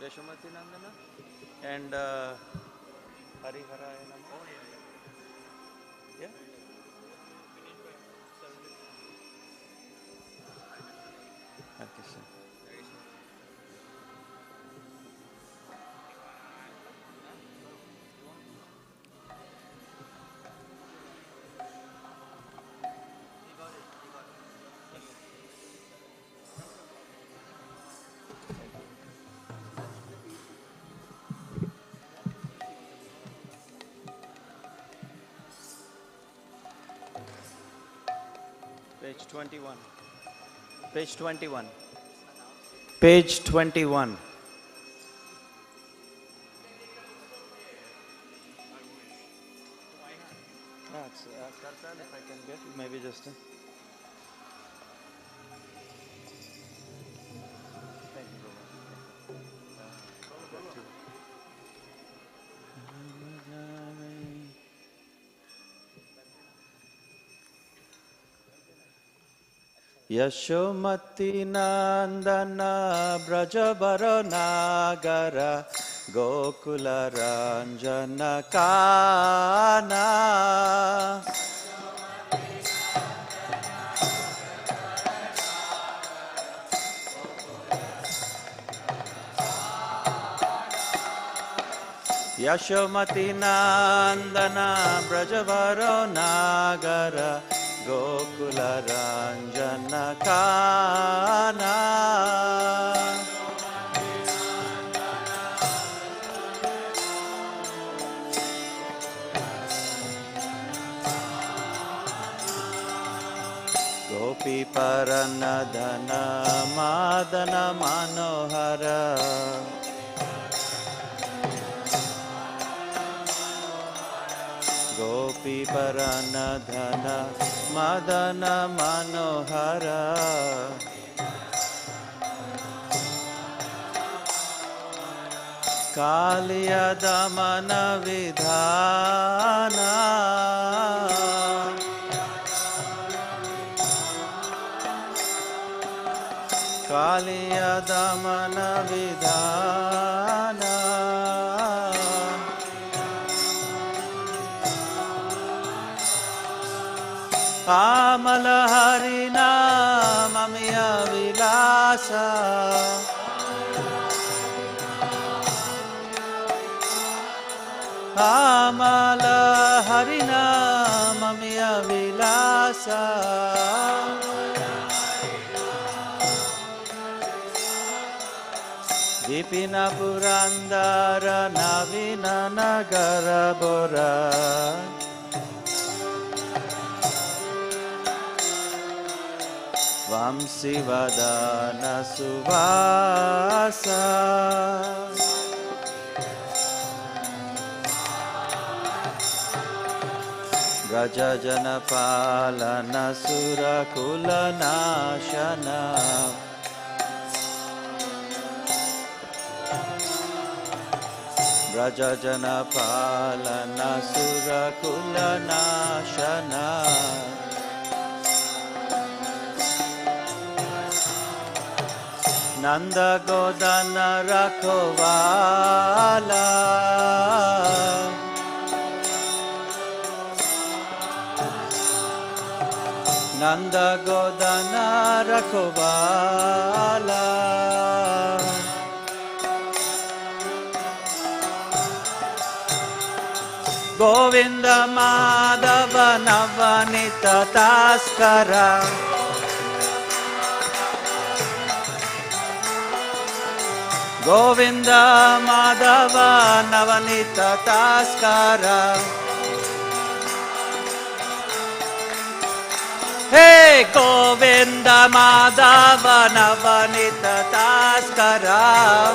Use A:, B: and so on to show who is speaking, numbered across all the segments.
A: Yashomati Nandana and Hariharaya Namo. Yeah. Okay, sir. Page 21. Page 21. Page 21. That's Kartal, if I can get maybe just. Thank you, Yashomati Nandana Brajabara Nagara Gokula Ranjana Kana Yashomati Nandana Brajavaro Nagara Gokula Ranjana Kana Gopi Paranadhana Madana Manohara Gopi Paranadhana Madana Manohara Kaliya Damana Vidhana Kaliya Damana Vidhana Kamala Harina Mamiya Vilasa Kamala Harina Mamiya Vilasa Dipina Purandara Navina Nagara Bora Vamsivadana Suvasa Brajajana Palana Surakula Nashana Brajajana Palana Surakula Nashana Nanda Godana Rakhovala Nanda Godana Rakhovala Govinda Madhava Navanita Taskara Govinda Madhava Navanita Taskara Hey Govinda Madhava Navanita Taskara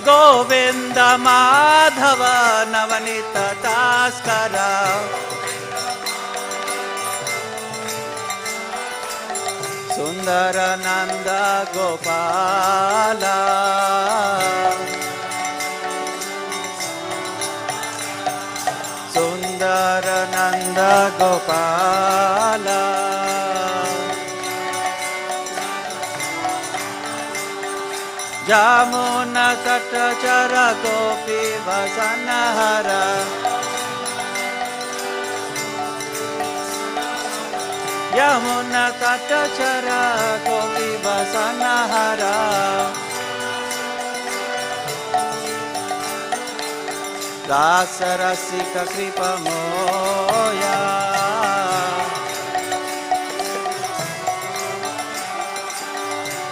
A: Govinda Madhava Navanita Taskara Sundarananda Gopala Sundarananda Gopala Yamuna Tatachara Gopi Vasanahara Yamuna Tatachara Gopi Vasanahara Rasa Rasika Kripa Moya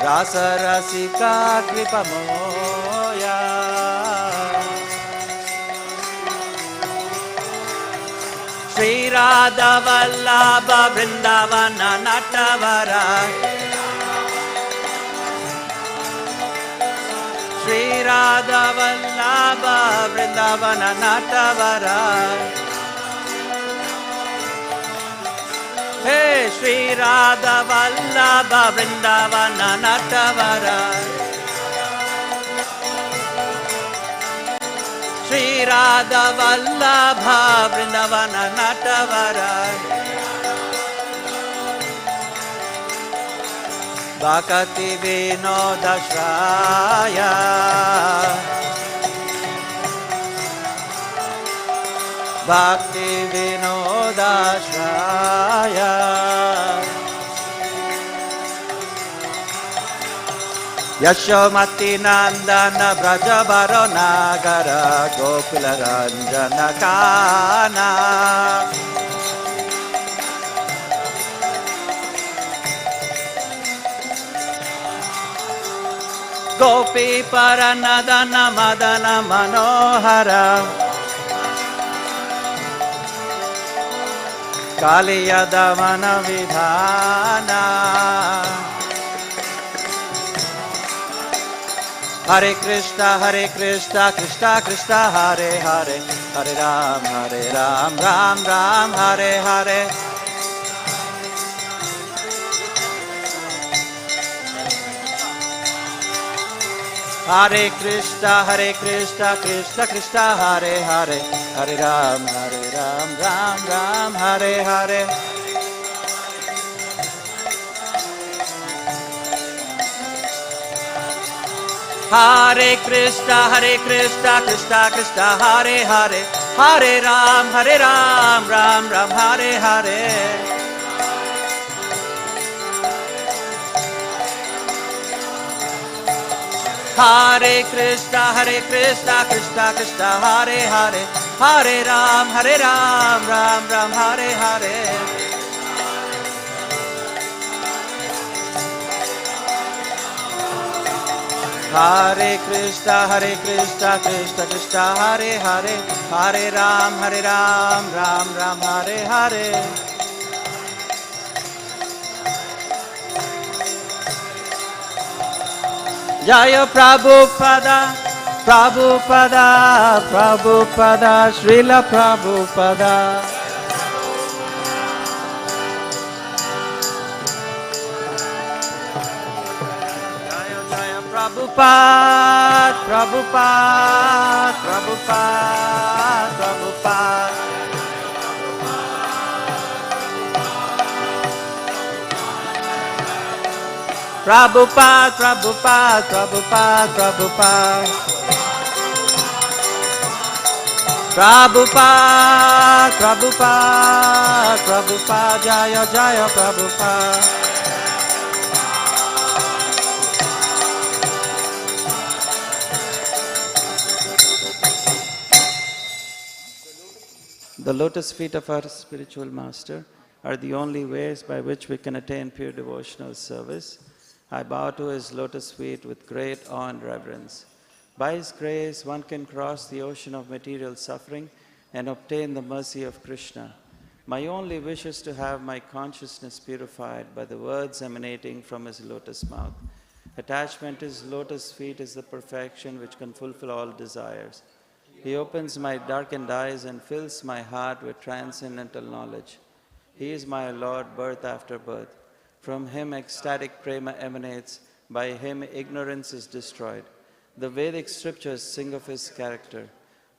A: Rasa Rasika Kripa Moya Shri Radha Vallabha Vrindavana Natavara Shri Radha Vallabha Vrindavana Natavara Hey Shri Radha Vallabha Vrindavana Natavara Shri Radha Vallabha Vrindavana Natavara Bhakati Vinodashraya Bhakti Vinodashraya Yashomati Nandana Brajabaro Nagara Gokula Ranjana Kana Gopi Paranadana Madana Manohara Kaliyadamana Vidhana Hare Krishna Krishna Krishna Hare Hare Hare Ram Ram Ram Hare Hare Hare Krishna Krishna Krishna Hare Hare Hare Ram Ram Ram Hare Hare Hare Krishna Krishna Krishna Hare Hare Hare Ram Ram Ram Hare Hare Hare Krishna Krishna Krishna Hare Hare Hare Ram Ram Ram Hare Hare Hare Krishna Krishna Krishna Hare Hare Hare Ram Ram Ram Hare Hare Jaya Prabhupada Prabhupada Prabhupada Srila Prabhupada Jaya Jaya Prabhupada Prabhupada Prabhupada Prabhupada Prabhupada, Prabhupada, Prabhupada, Prabhupada. Prabhupada, Prabhupada, Prabhupada, Jaya, Jaya, Prabhupada. The lotus feet of our spiritual master are the only ways by which we can attain pure devotional service. I bow to his lotus feet with great awe and reverence. By his grace, one can cross the ocean of material suffering and obtain the mercy of Krishna. My only wish is to have my consciousness purified by the words emanating from his lotus mouth. Attachment to his lotus feet is the perfection which can fulfill all desires. He opens my darkened eyes and fills my heart with transcendental knowledge. He is my Lord, birth after birth. From him ecstatic prema emanates, by him ignorance is destroyed. The Vedic scriptures sing of his character.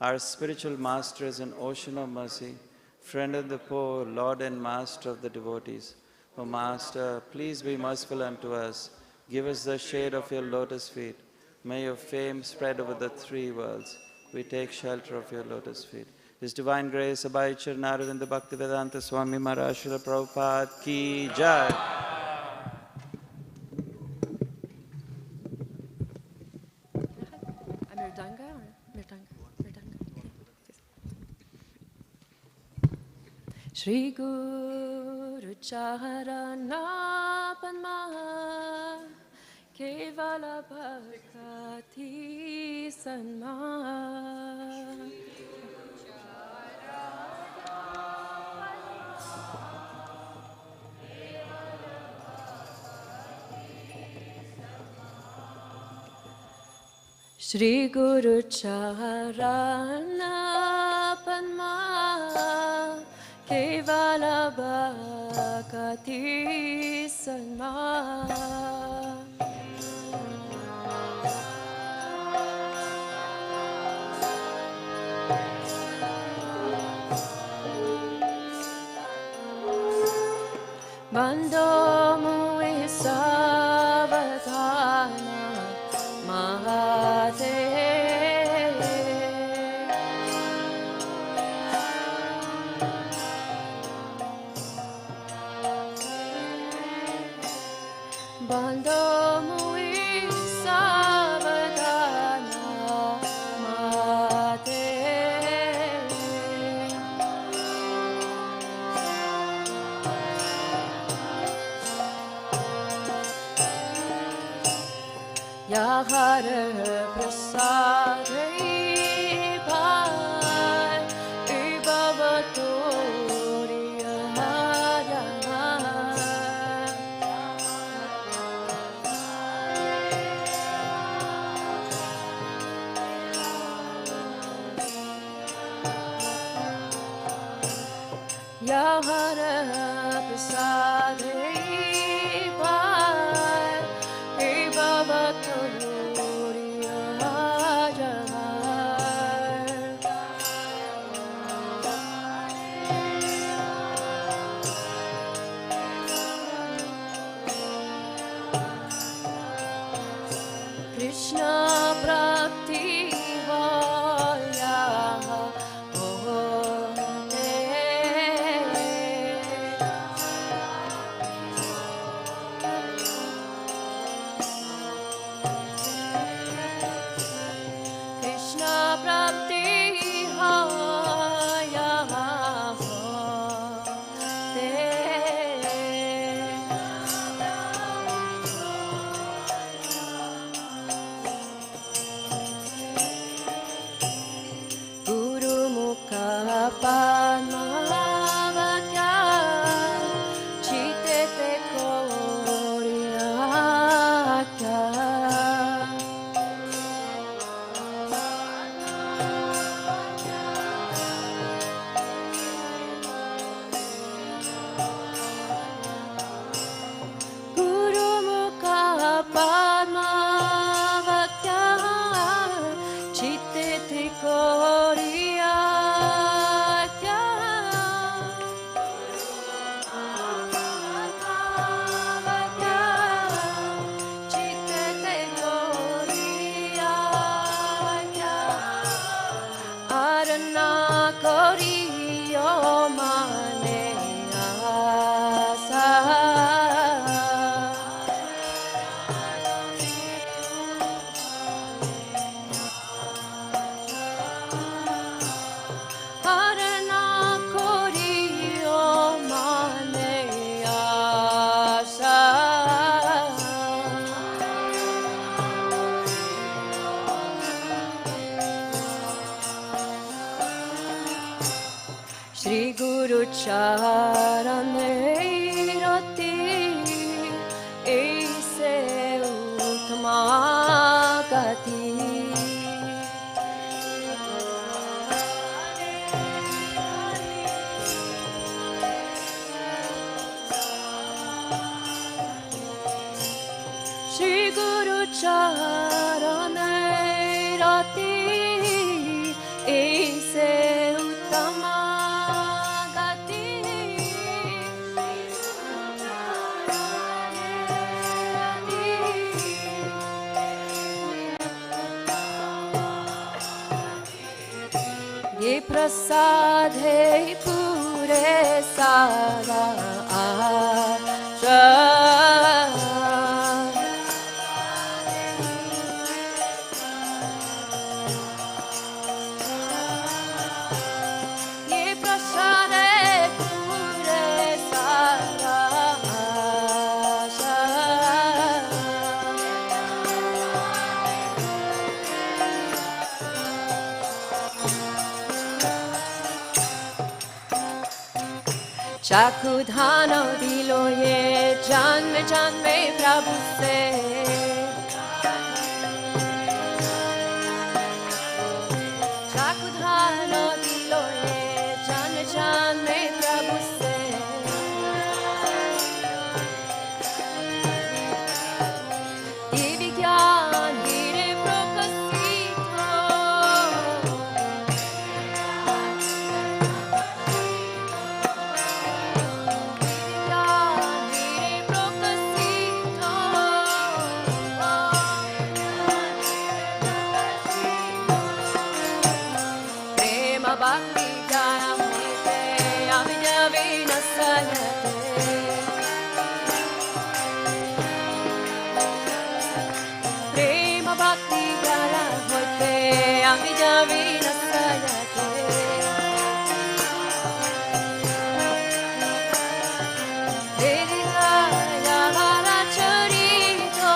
A: Our spiritual master is an ocean of mercy, friend of the poor, Lord and master of the devotees. O Master, please be merciful unto us. Give us the shade of your lotus feet. May your fame spread over the three worlds. We take shelter of your lotus feet. His Divine Grace, Abhay Charnaravinda Bhaktivedanta Swami Maharaj Srila Prabhupada Ki Jai.
B: Shri Guru Charana Padma Kevala Bhakti Sanma Shri Guru Charana Padma Kevala Bhakti Sanma Bando Mui Savadana Mahate Bando Mui Savadana Mahate Yahar Prasad Bhai Bhavatoriya Yahar Prasad Bhai Bhavatoriya Krishna Prapti Hoya Krishna Prapti Hoya Guru Mukha Padmavakya Chitete Koriyakya Guru Mukha Padmavakya Chitete Koriyakya Chitete Koriyakya Arana Koriyo Mane Asa Arana Koriyo Mane Asa Shri Guru Charane Rati Aise Uttama Gati Shri Guru Charane Rati Aise Uttama प्रसादे पूरे सारा आशा ये प्रसादे पूरे सारा आशा चाकुधान दिलो ये जन्म जन्मे प्रभु से चाकुधान दिलो ये जन्म जन्मे प्रभु से दिव्य ज्ञान हीरे प्रकाशित Bhakti Jana Mite Abhijavina Sayate Prema Bhakti Jana Mite Abhijavina Sayate Vedita Yavara Charito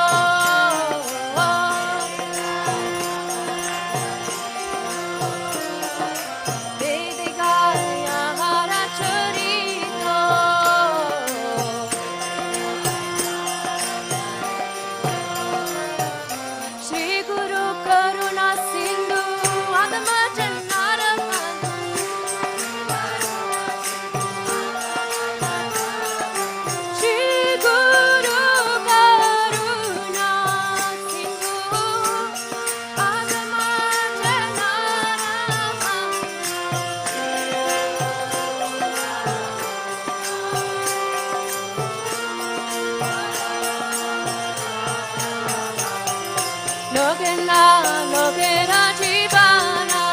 B: Logena Jivana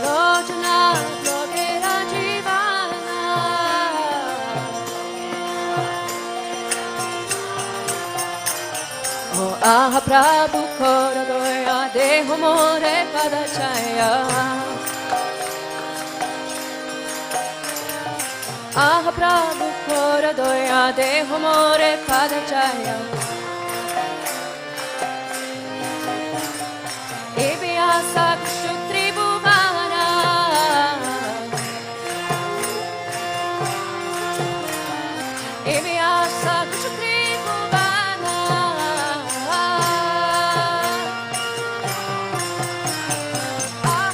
B: Logena Logena Jivana Oh aha Prabhu Kora Goya Deho More Padachaya Ah Prabhu Kora Doya Deho More Padachaya Ebyasa Kshutri Bhuvana Ebyasa Kshutri Bhuvana Ah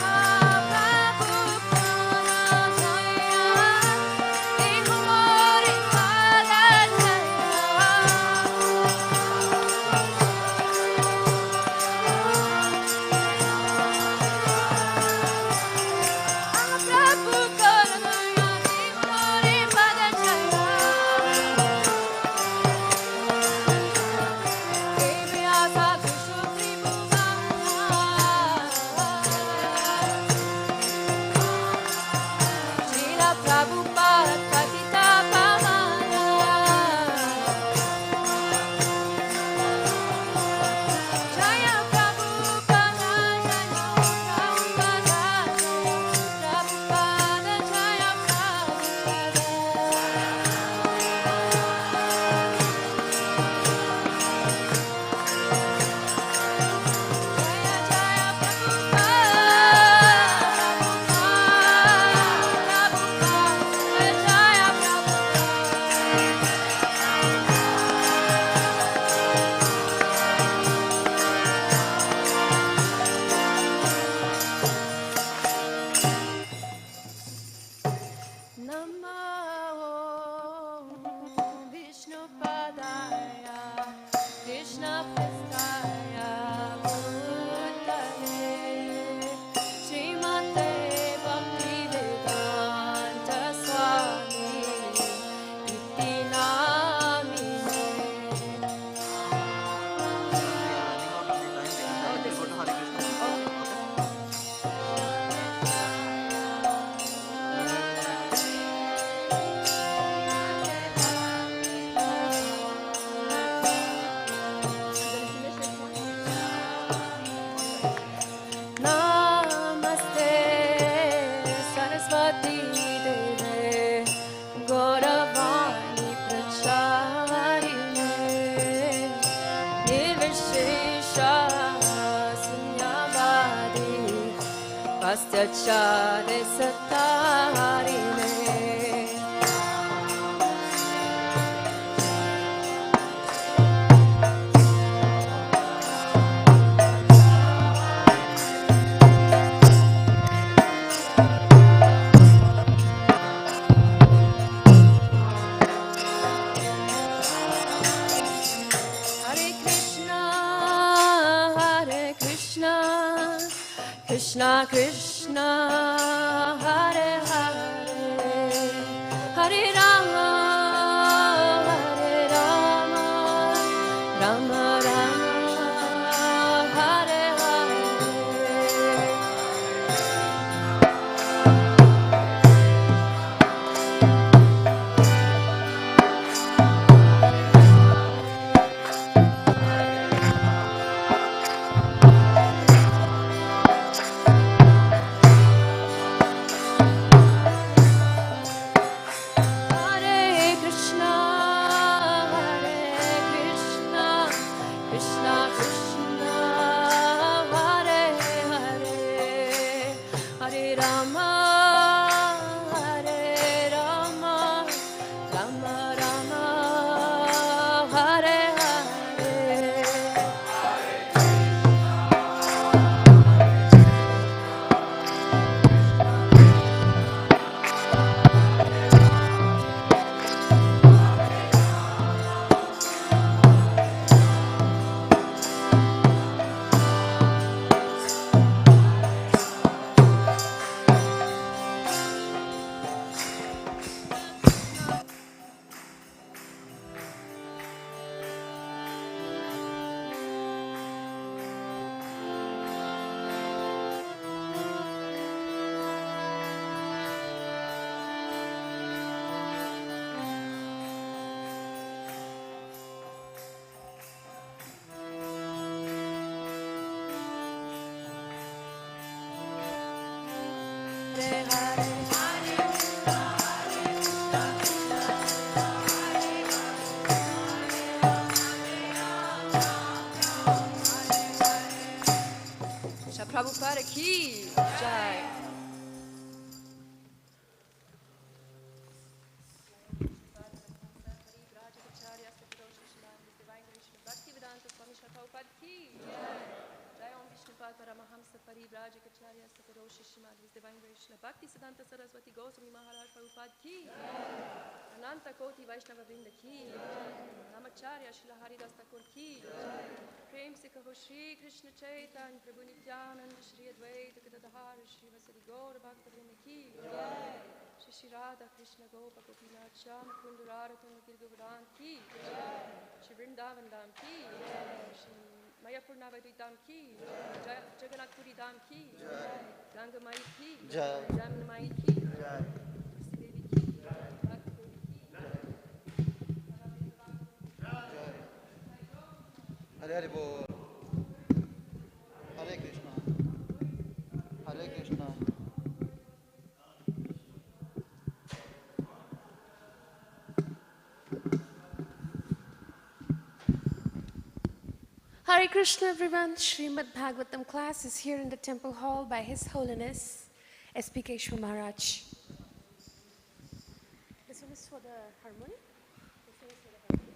B: Pastyachare Satarine. Krishna Krishna Hare Hare Hare Rama Hare Rama Rama Rama Hare Hare. Prabhupada ki jai. Paramahamsa Parivrajaka Acharya Sakaroshi Shrimad His Divine Grace Bhakti Siddhanta Saraswati Goswami Maharaj Prabhupada ki Ananta Koti Vaishnava Vrinda ki Namacharya Shila Haridas Thakur ki Prem se kaho Shri Krishna Chaitanya Prabhu Nityananda Shri Advaita Gadadhar Shri Vasari Gaura Bhakta Vrinda ki Shri Shri Radha Krishna Gopa Gopinath Shama Kundurara Tunda Girgovardhan ki Shri Vrindavan Dham ki Shri Mayapur Navadvip Dham ki, Jagannath Puri Dham ki, Ganga Mai ki, Jamna Mai ki, Sri Devi ki, Bhakti Devi ki,
C: Hare Hare Bol. Hare Krishna. Hare Krishna.
D: Hare Krishna everyone, Srimad Bhagavatam class is here in the temple hall by His Holiness S.P. Keshav Maharaj. This one is for the harmony. This one is for the harmony.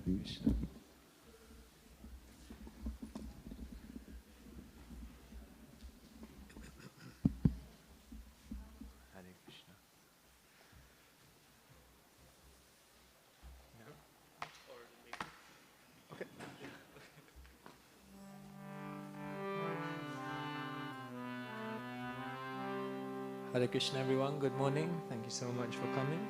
C: Krishna. Hare Krishna. No? Or maybe. Okay. Hare Krishna everyone, good morning. Thank you so much for coming.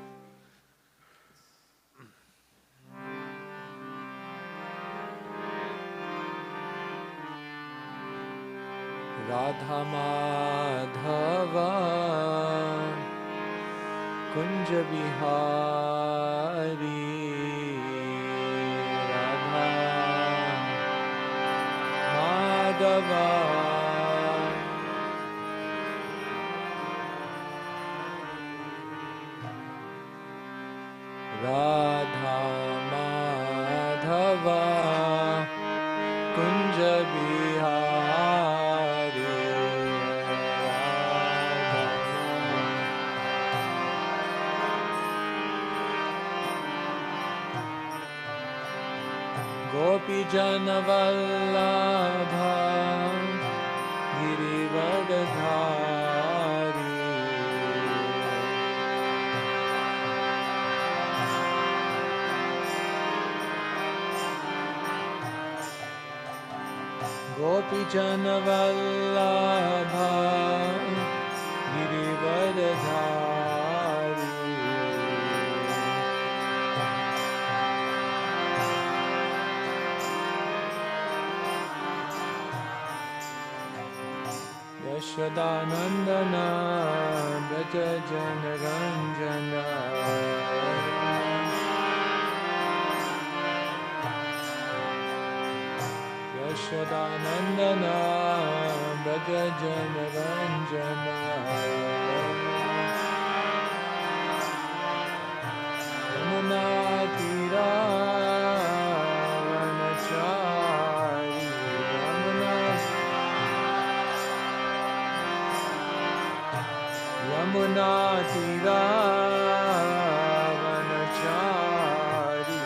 C: Radha Madhava Kunja Bihari Radha Madhava Radha Madhava Kunja Bihari Gopi Jana Vallabha Girivardhari Gopi Jana Vallabha Girivardhari Yashodanandana Braja Jana Ranjana Yashodanandana Braja Jana Ranjana Yamuna Tira Vanachari Yamuna Tira Vanachari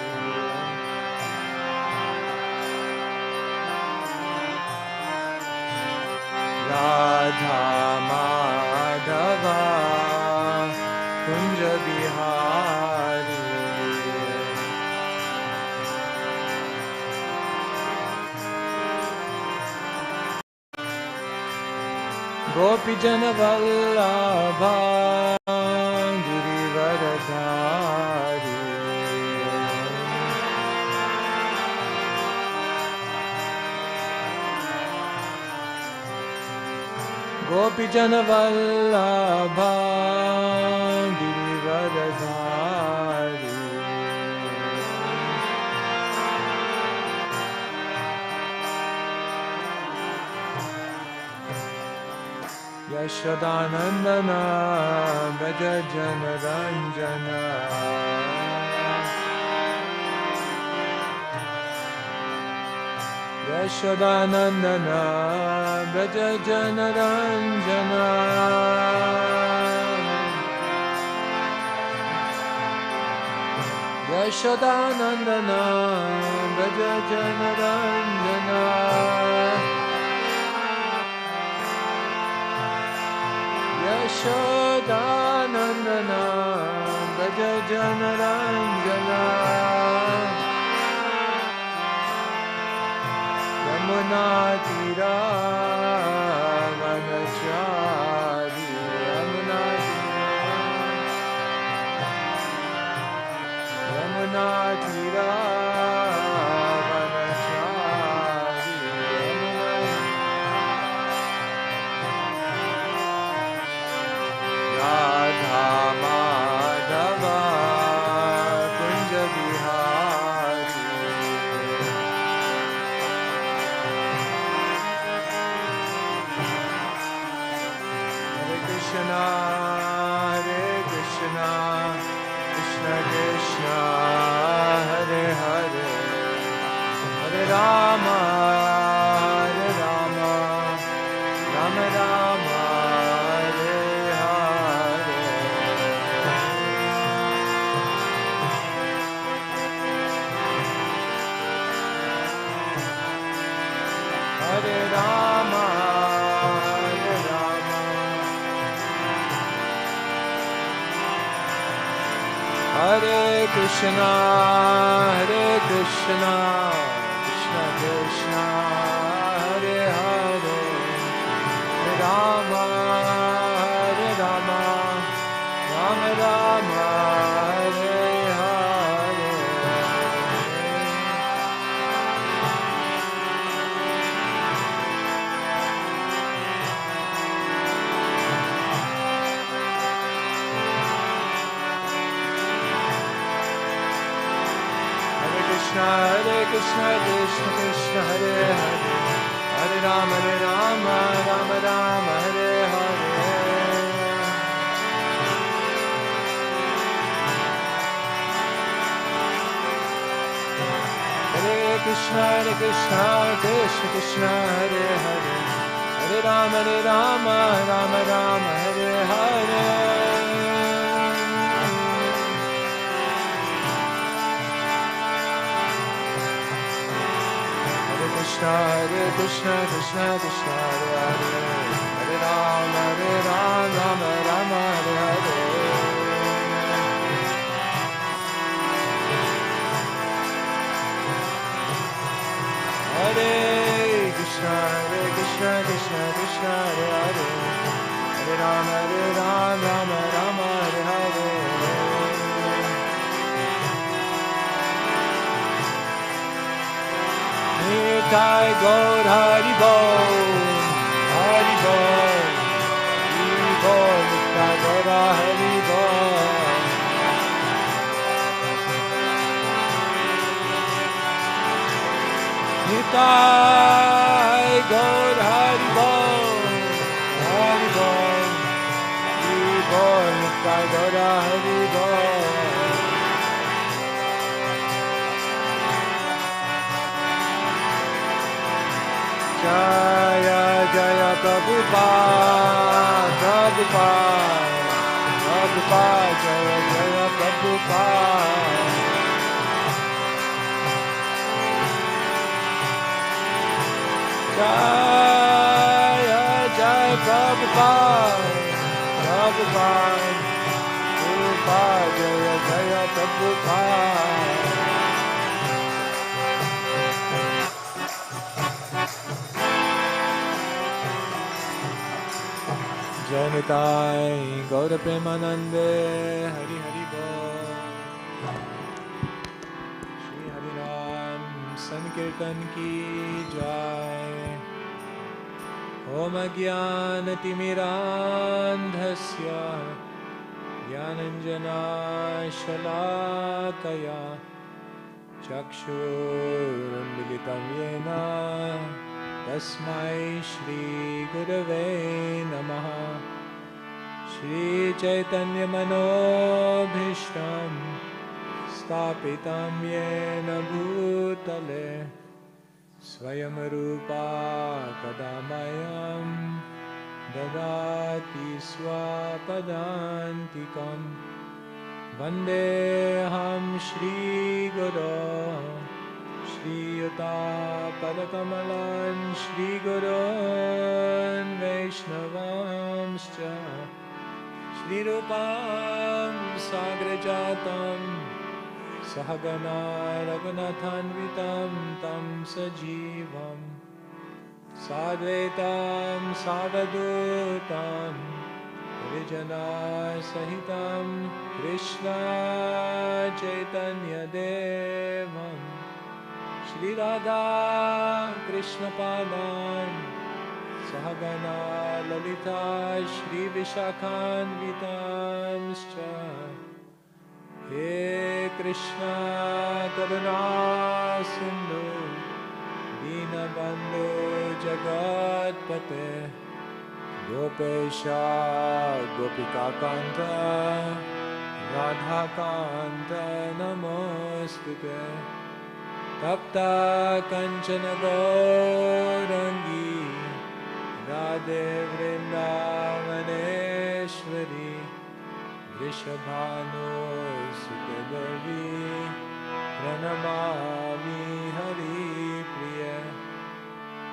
C: Radha Madhava Kunja Bihari Gopi Jana Vallabha Girivardhari Gopi Jana Vallabha Girivardhari Yashodanandana Braja Jana Ranjana Yashodanandana Braja Jana Ranjana Yashodanandana Braja Jana Ranjana Yashodanandana Braja Jana Ranjana Yamuna Tira Vanachari Yamuna Tira Vanachari Radha Madhava Kunja Bihari Hare Krishna Krishna Krishna Hare Hare Hare Rama Rama Rama Hare Hare Hare Rama Hare Krishna Krishna Krishna Hare Hare Hare Rama Rama Hare Hare Krishna Krishna Krishna Hare Hare Hare Rama Rama Rama Hare Hare Hare Krishna Krishna Krishna Hare Hare Hare Rama Rama Rama Hare Hare Krishna Krishna Krishna Hare Hare Hare Rama Rama Hare Hare Hare Krishna Krishna Krishna Hare Hare Hare Rama Rama Hare Hare Nitai Gaur Hari Bol Hari Bol Hari Bol Nitai Gaur Hari Bol Nitai Gaur Hari Bol Hari Bol Hari Bol Nitai Gaur Hari Bol Jaya Jaya Prabhupada Prabhupada Prabhupada Jaya Jaya Prabhupada Jaya Jaya Prabhupada Prabhupada Prabhupada Jaya Jaya Prabhupada Jai Nitai Gaura Premanande Hari Hari Bol Shri Hari Ram Sankirtan Ki Jai Om Jnana Timirandhasya Jnananjana Shalakaya Chakshurunmilitam Yena Tasmai Shri Gurave Namaha Shri Chaitanya Manobhishtam Stapitam Yena Bhutale Swayam Rupa Kadamayam Dadati Swapadantikam Vandeham Shri Guru Shri Yuta Padakamalan Shri Gurun Vaishnavamscha Shri Rupam Sagrajatam Sahagana Raghunathanvitam Tam Sajivam Sadvetam Savadutam Vijana Sahitam Krishna Chaitanya Devam Shri Radha Krishna Padan Sahagana Lalita Shri Vishakhanvitamscha He Krishna Karuna Sindhu Dinabandhu Jagatpate Gopesha Gopika Kanta Radha Kanta Namostute Tapta Kanchana Gaurangi Radhe Vrindavaneshwari Vrishabhanu Sukadavi Pranamami Hari Priya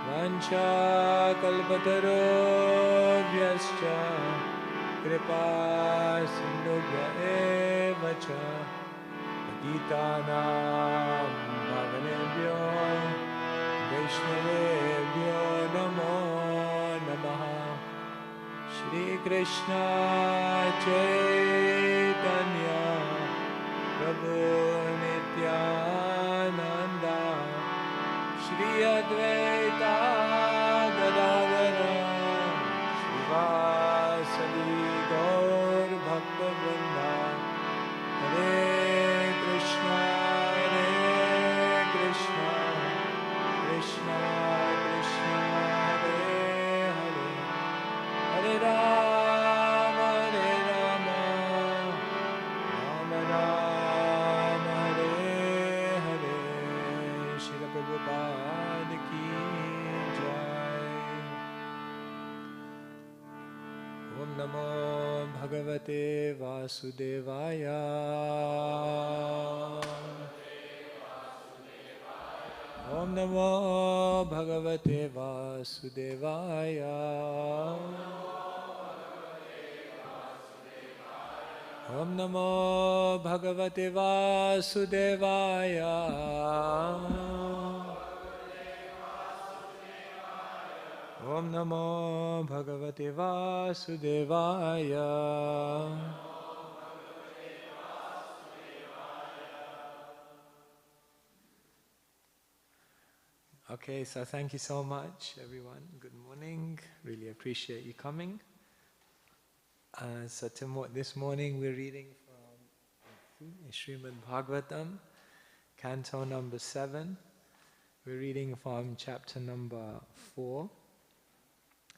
C: Vancha Kalpatarobhyascha Kripa Sindhubhya Evacha Patitanam Bhavanebhyo Vaishnavebhyo Namo Namaha Shri Krishna Chaitanya Prabhu Nityananda Shri Advaita Gadadara Srivasadi Gaur Bhakta Vrinda Hare Krishna Hare Prabhupada ki jai. Om Namo Bhagavate Vasudevaya. Om Namo Bhagavate Vasudevaya. Om Namo Bhagavate Vasudevaya. Om Namo Bhagavate Vasudevaya. Okay, so thank you so much, everyone. Good morning. Really appreciate you coming. This morning we're reading from Srimad Bhagavatam, Canto number 7. We're reading from chapter number 4,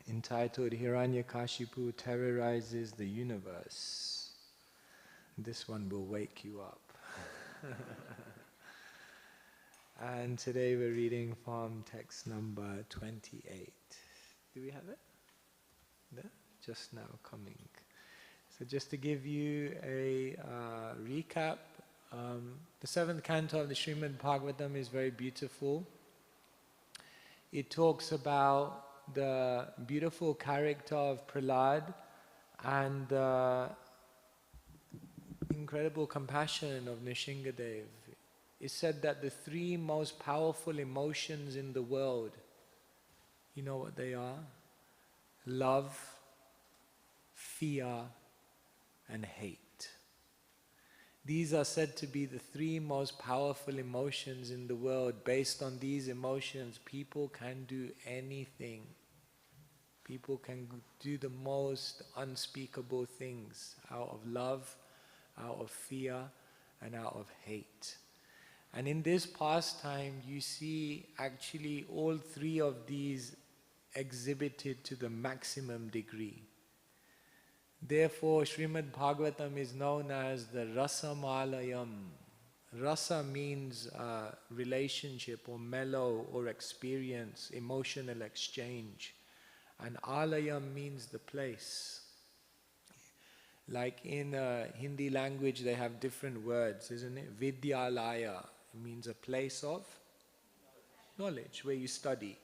C: entitled Hiranyakashipu Terrorizes the Universe. This one will wake you up. And today we're reading from text number 28. Do we have it? No? Just now coming. So just to give you a recap, the 7th canto of the Srimad Bhagavatam is very beautiful. It talks about the beautiful character of Prahlad and the incredible compassion of Nrsingadev. It's said that the 3 most powerful emotions in the world, you know what they are? Love, fear, and hate. These are said to be the 3 most powerful emotions in the world. Based on these emotions, people can do anything. People can do the most unspeakable things out of love, out of fear, and out of hate. And in this pastime, you see actually all 3 of these exhibited to the maximum degree. Therefore, Srimad Bhagavatam is known as the Rasamalayam. Rasa means relationship or mellow or experience, emotional exchange. And Alayam means the place. Like in Hindi language, they have different words, isn't it? Vidyalaya means a place of knowledge, where you study.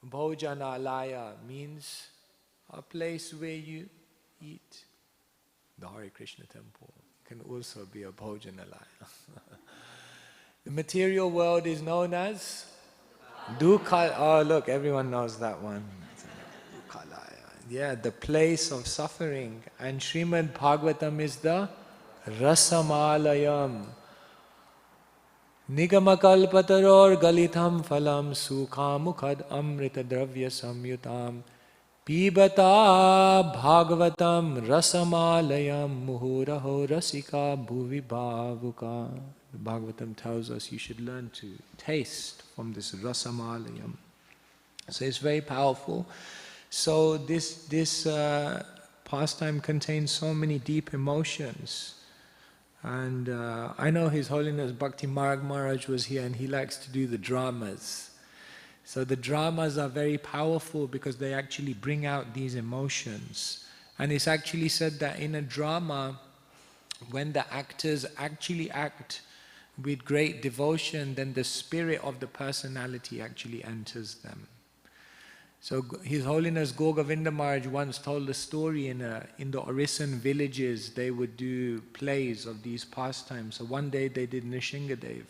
C: Bhojanalaya means a place where you eat. The Hare Krishna temple can also be a Bhojanalaya. The material world is known as Dukkha. Oh, look, everyone knows that one. Yeah, the place of suffering. And Srimad Bhagavatam is the Rasamalayam. Nigamakalpataror galitham phalam sukhamukhad amrita dravya samyutam pibata bhagavatam rasamalayam muhuraho rasika bhuvi bhavuka. The Bhagavatam tells us you should learn to taste from this rasamalayam. So it's very powerful. So this pastime contains so many deep emotions. And I know His Holiness Bhakti Marg Maharaj was here and he likes to do the dramas. So the dramas are very powerful because they actually bring out these emotions. And it's actually said that in a drama, when the actors actually act with great devotion, then the spirit of the personality actually enters them. So His Holiness Gogavinda Maharaj once told a story in the Orissan villages. They would do plays of these pastimes. So one day they did Nrsingadev,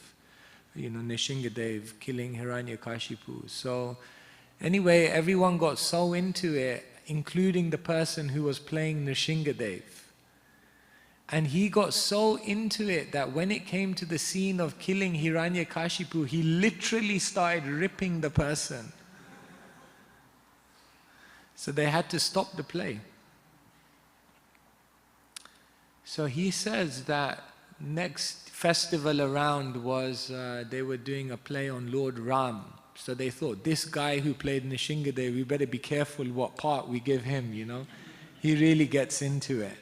C: Nrsingadev killing Hiranyakashipu. So anyway, everyone got so into it, including the person who was playing Nrsingadev. And he got so into it that when it came to the scene of killing Hiranyakashipu, he literally started ripping the person. So they had to stop the play. So he says that next festival around was, they were doing a play on Lord Ram. So they thought, this guy who played Nrsingadev, we better be careful what part we give him, He really gets into it.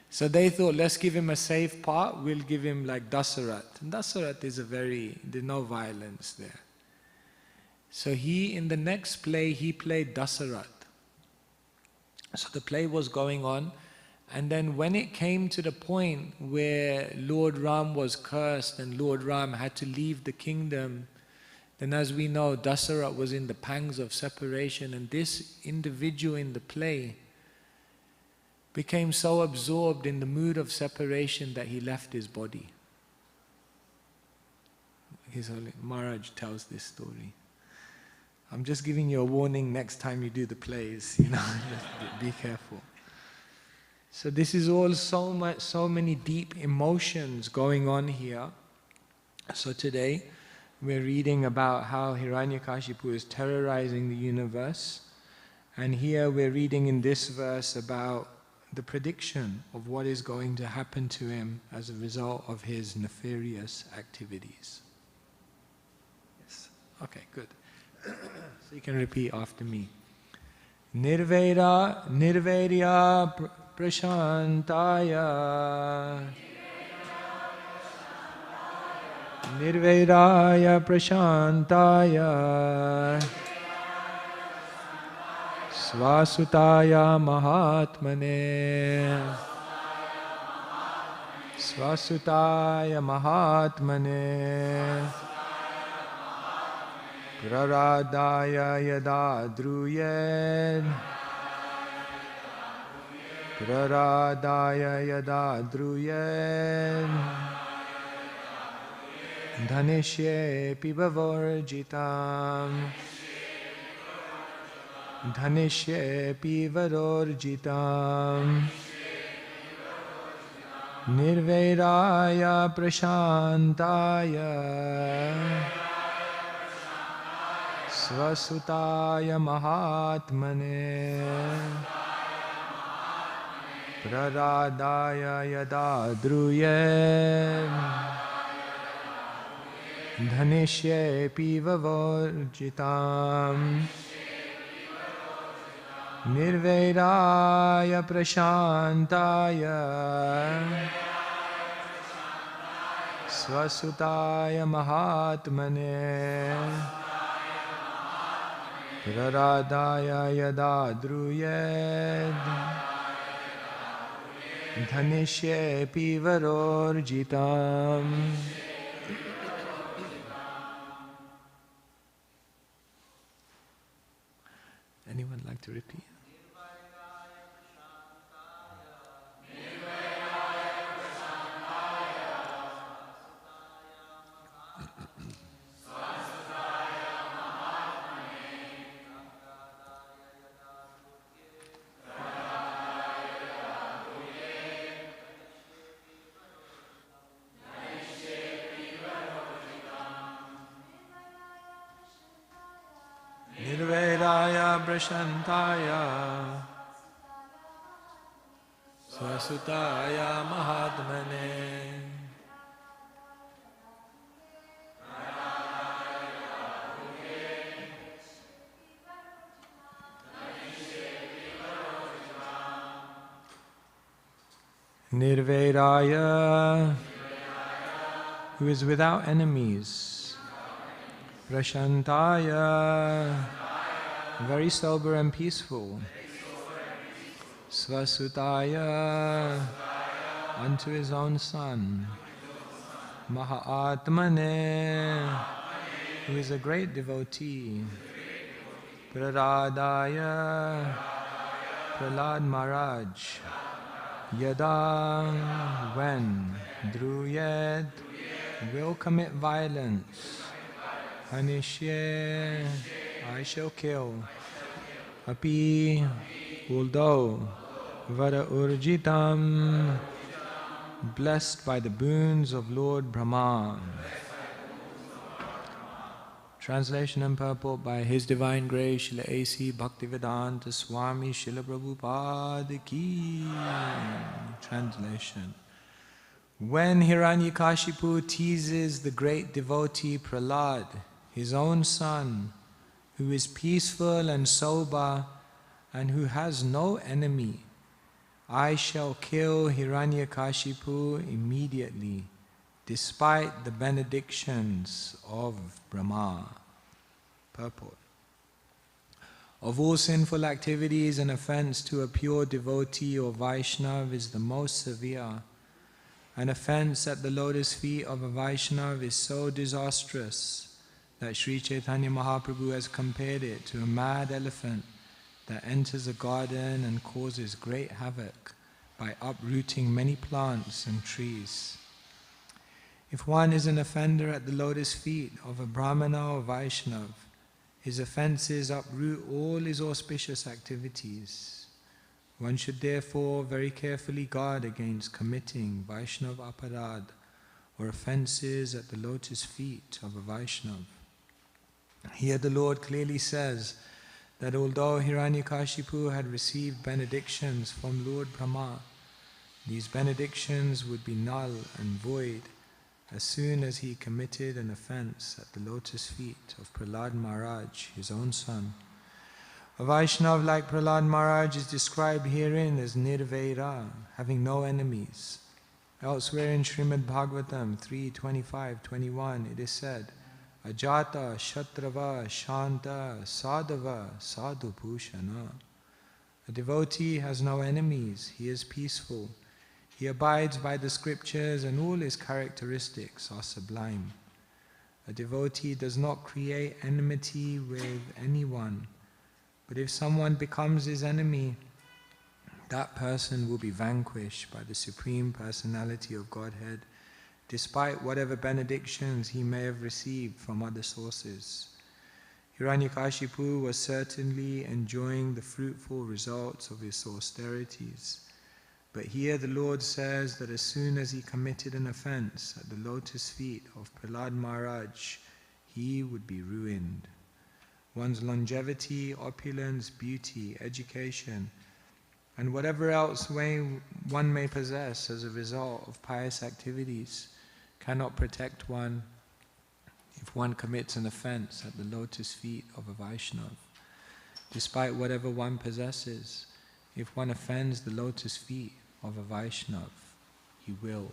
C: So they thought, let's give him a safe part, we'll give him like Dasarat. And Dasarat is there's no violence there. So in the next play, he played Dasarat. So the play was going on, and then when it came to the point where Lord Ram was cursed and Lord Ram had to leave the kingdom, then as we know, Dasarat was in the pangs of separation, and this individual in the play became so absorbed in the mood of separation that he left his body. His Holy Maharaj tells this story. I'm just giving you a warning next time you do the plays, just be careful. So this is all so many deep emotions going on here. So today we're reading about how Hiranyakashipu is terrorizing the universe, and here we're reading in this verse about the prediction of what is going to happen to him as a result of his nefarious activities. Yes. Okay, good. So you can repeat after me. Nirvairya prashantaya. Nirvairya prashantaya. Swasutaya mahatmane. Swasutaya mahatmane. Praradaya yada druyed. Praradaya yada druyed. Dhanishye pivavorjitam. Dhanishye pivavorjitam. Nirvairaya prashantaya. Swasutaya mahatmane. Praradaya yada druyed. Dhanishye pivavorjitam. Nirvairaya prashantaya. Swasutaya mahatmane. Praradaya yada druyed. Dhanishye pivavorjitam. Anyone like to repeat? Nirvairaya prashantaya. Swasutaya mahatmane. Nirvairaya, who is without enemies. Prashantaya, very sober and peaceful. Swasutaya, unto his own son. Mahatmane, who is a great devotee. Praradaya, Prahlad Maharaj. Yada, when, Druyed, will commit violence. Hanishye, I shall kill. Api, although, Vara Urjitam, blessed by the boons of Lord Brahma. Translation and purport by His Divine Grace, Srila A.C. Bhaktivedanta Swami Srila Prabhupada Ki. Translation. When Hiranyakashipu teases the great devotee Prahlad, his own son, who is peaceful and sober and who has no enemy, I shall kill Hiranyakashipu immediately, despite the benedictions of Brahma. Purport. Of all sinful activities, an offense to a pure devotee or Vaishnava is the most severe. An offense at the lotus feet of a Vaishnava is so disastrous that Sri Chaitanya Mahaprabhu has compared it to a mad elephant that enters a garden and causes great havoc by uprooting many plants and trees. If one is an offender at the lotus feet of a Brahmana or Vaishnava, his offenses uproot all his auspicious activities. One should therefore very carefully guard against committing Vaishnava aparad or offenses at the lotus feet of a Vaishnava. Here the Lord clearly says that although Hiranyakashipu had received benedictions from Lord Brahma, these benedictions would be null and void as soon as he committed an offense at the lotus feet of Prahlad Maharaj, his own son. A Vaishnava like Prahlad Maharaj is described herein as Nirvaira, having no enemies. Elsewhere in Srimad Bhagavatam 3:25-21 it is said, Ajata Shatrava Shanta Sadhava Sadhu Bhushana. A devotee has no enemies, he is peaceful. He abides by the scriptures and all his characteristics are sublime. A devotee does not create enmity with anyone, but if someone becomes his enemy, that person will be vanquished by the Supreme Personality of Godhead, despite whatever benedictions he may have received from other sources. Hiranyakashipu was certainly enjoying the fruitful results of his austerities. But here the Lord says that as soon as he committed an offense at the lotus feet of Prahlad Maharaj, he would be ruined. One's longevity, opulence, beauty, education, and whatever else one may possess as a result of pious activities cannot protect one if one commits an offense at the lotus feet of a Vaishnava. Despite whatever one possesses, if one offends the lotus feet of a Vaishnava, he will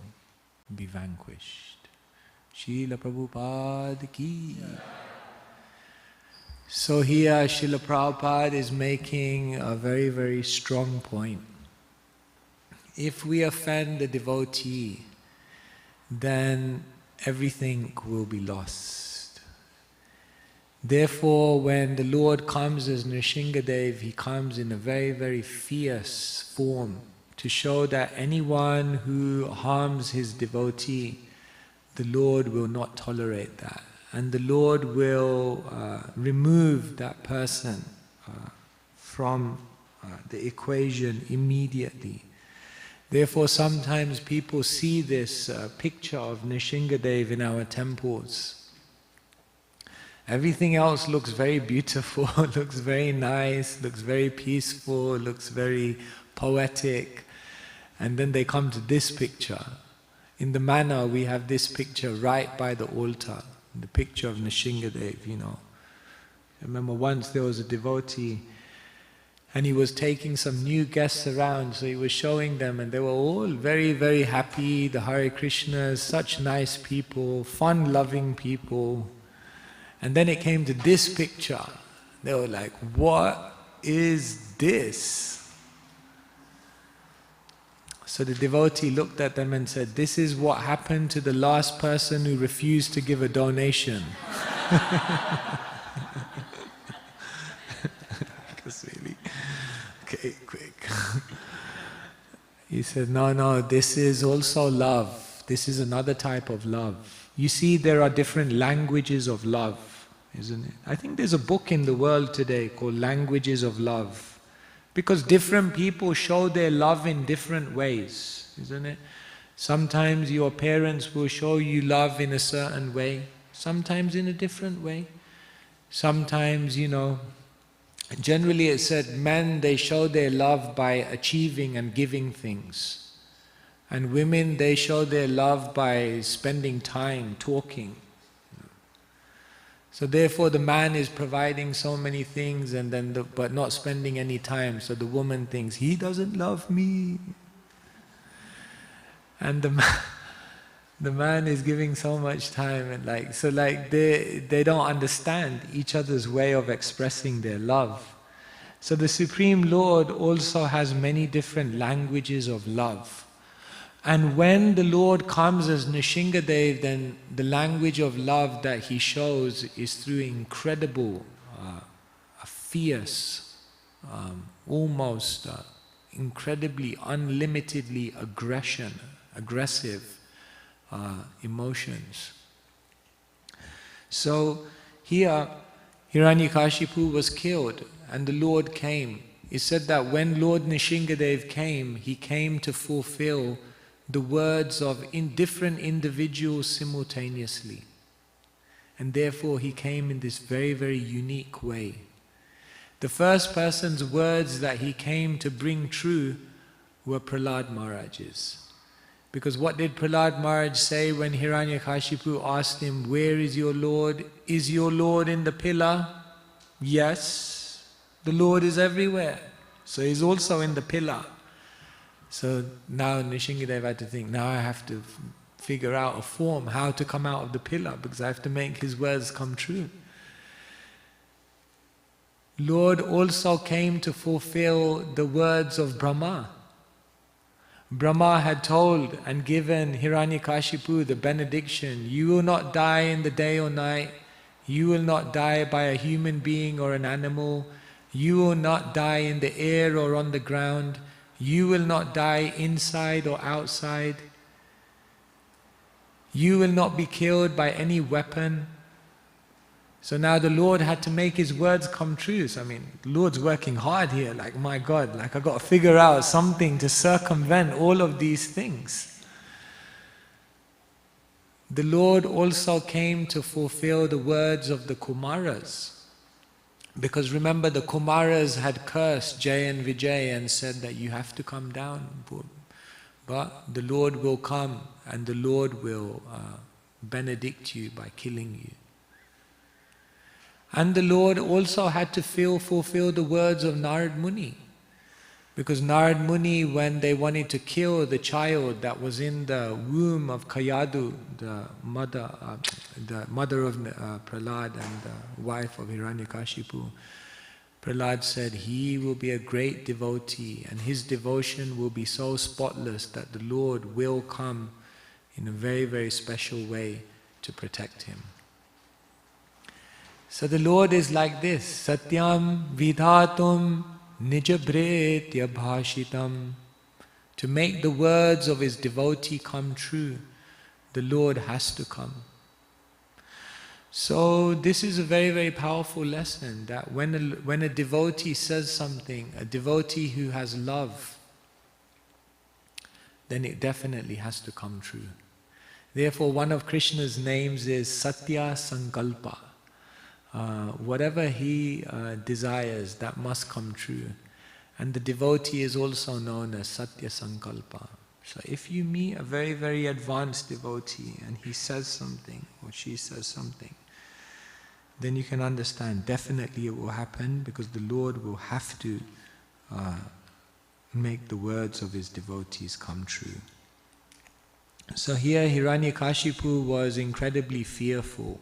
C: be vanquished. Srila Prabhupada ki. So here Srila Prabhupada is making a very, very strong point. If we offend the devotee, then everything will be lost. Therefore, when the Lord comes as Nrsingadev, he comes in a very, very fierce form to show that anyone who harms his devotee, the Lord will not tolerate that. And the Lord will remove that person from the equation immediately. Therefore, sometimes people see this picture of Nrsingadev in our temples. Everything else looks very beautiful, looks very nice, looks very peaceful, looks very poetic. And then they come to this picture. In the manor, we have this picture right by the altar, the picture of Nrsingadev, you know. I remember once there was a devotee, and he was taking some new guests around, so he was showing them, and they were all very, very happy, the Hare Krishnas, such nice people, fun-loving people. And then it came to this picture. They were like, what is this? So the devotee looked at them and said, this is what happened to the last person who refused to give a donation. Really? Okay, quick. He said, no, this is also love. This is another type of love. You see, there are different languages of love, isn't it? I think there's a book in the world today called Languages of Love. Because different people show their love in different ways, isn't it? Sometimes your parents will show you love in a certain way, sometimes in a different way. Sometimes, you know, generally it said men, they show their love by achieving and giving things. And women, they show their love by spending time talking. So therefore the man is providing so many things and then but not spending any time. So the woman thinks, he doesn't love me. And The man is giving so much time, and they don't understand each other's way of expressing their love. So the Supreme Lord also has many different languages of love. And when the Lord comes as Nishingadev, then the language of love that he shows is through incredible, fierce, almost incredibly, unlimitedly aggressive emotions. So here, Hiranyakashipu was killed and the Lord came. It said that when Lord Nishingadev came, he came to fulfill the words of different individuals simultaneously. And therefore he came in this very, very unique way. The first person's words that he came to bring true were Prahlad Maharaj's. Because what did Prahlad Maharaj say when Hiranyakashipu asked him, "Where is your Lord? Is your Lord in the pillar?" Yes, the Lord is everywhere. So he's also in the pillar. So now Nishingadev had to think, now I have to figure out a form, how to come out of the pillar, because I have to make his words come true. Lord also came to fulfill the words of Brahma. Brahma had told and given Hiranyakashipu the benediction, "You will not die in the day or night, you will not die by a human being or an animal, you will not die in the air or on the ground, you will not die inside or outside, you will not be killed by any weapon." So now the Lord had to make his words come true. So the Lord's working hard here, my God, I got to figure out something to circumvent all of these things. The Lord also came to fulfill the words of the Kumaras. Because remember, the Kumaras had cursed Jay and Vijay and said that you have to come down. But the Lord will come and the Lord will benedict you by killing you. And the Lord also had to fulfill the words of Narad Muni. Because Narad Muni, when they wanted to kill the child that was in the womb of Kayadu, the mother of Prahlad and the wife of Hiranyakashipu, Prahlad said he will be a great devotee and his devotion will be so spotless that the Lord will come in a very, very special way to protect him. So the Lord is like this, Satyam Vidhatum Nijabretya Bhashitam. To make the words of his devotee come true, the Lord has to come. So this is a very, very powerful lesson, that when a devotee says something, a devotee who has love, then it definitely has to come true. Therefore one of Krishna's names is Satya Sankalpa. Whatever he desires, that must come true. And the devotee is also known as Satya Sankalpa. So if you meet a very, very advanced devotee and he says something or she says something, then you can understand definitely it will happen, because the Lord will have to make the words of his devotees come true. So here Hiranyakashipu was incredibly fearful.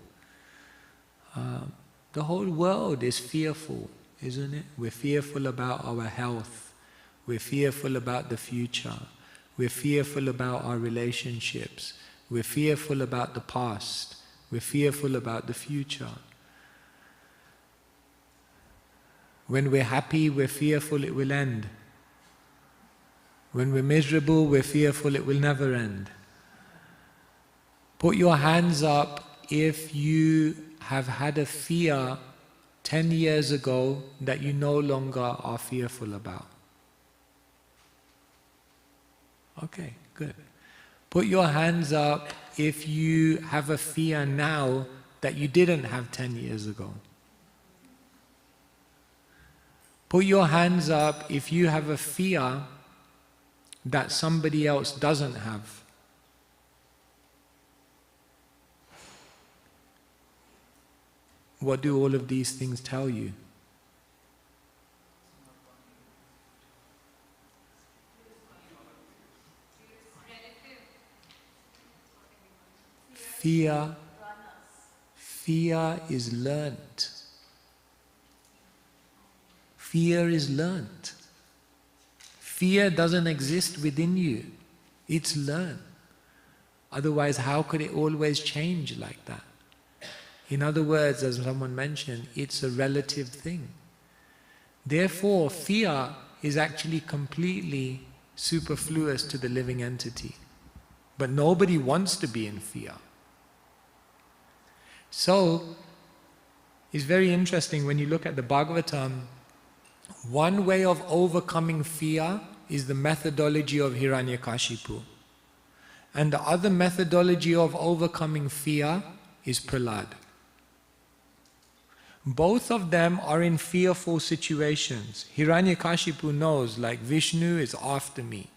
C: The whole world is fearful, isn't it? We're fearful about our health. We're fearful about the future. We're fearful about our relationships. We're fearful about the past. We're fearful about the future. When we're happy, we're fearful it will end. When we're miserable, we're fearful it will never end. Put your hands up if you have had a fear 10 years ago that you no longer are fearful about. Okay, good. Put your hands up if you have a fear now that you didn't have 10 years ago. Put your hands up if you have a fear that somebody else doesn't have. What do all of these things tell you? Fear is learnt. Fear is learnt. Fear doesn't exist within you. It's learned. Otherwise, how could it always change like that? In other words, as someone mentioned, it's a relative thing. Therefore, fear is actually completely superfluous to the living entity. But nobody wants to be in fear. So, it's very interesting when you look at the Bhagavatam, one way of overcoming fear is the methodology of Hiranyakashipu. And the other methodology of overcoming fear is Prahlad. Both of them are in fearful situations. Hiranyakashipu knows, like, Vishnu is after me.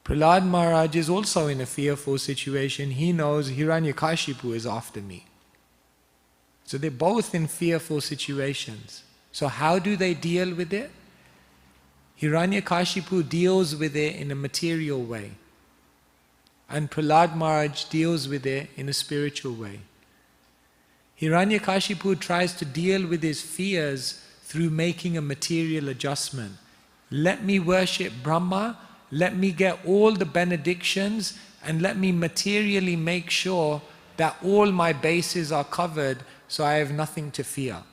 C: Prahlad Maharaj is also in a fearful situation. He knows Hiranyakashipu is after me. So they're both in fearful situations. So how do they deal with it? Hiranyakashipu deals with it in a material way. And Prahlad Maharaj deals with it in a spiritual way. Hiranyakashipu tries to deal with his fears through making a material adjustment. Let me worship Brahma, let me get all the benedictions, and let me materially make sure that all my bases are covered so I have nothing to fear.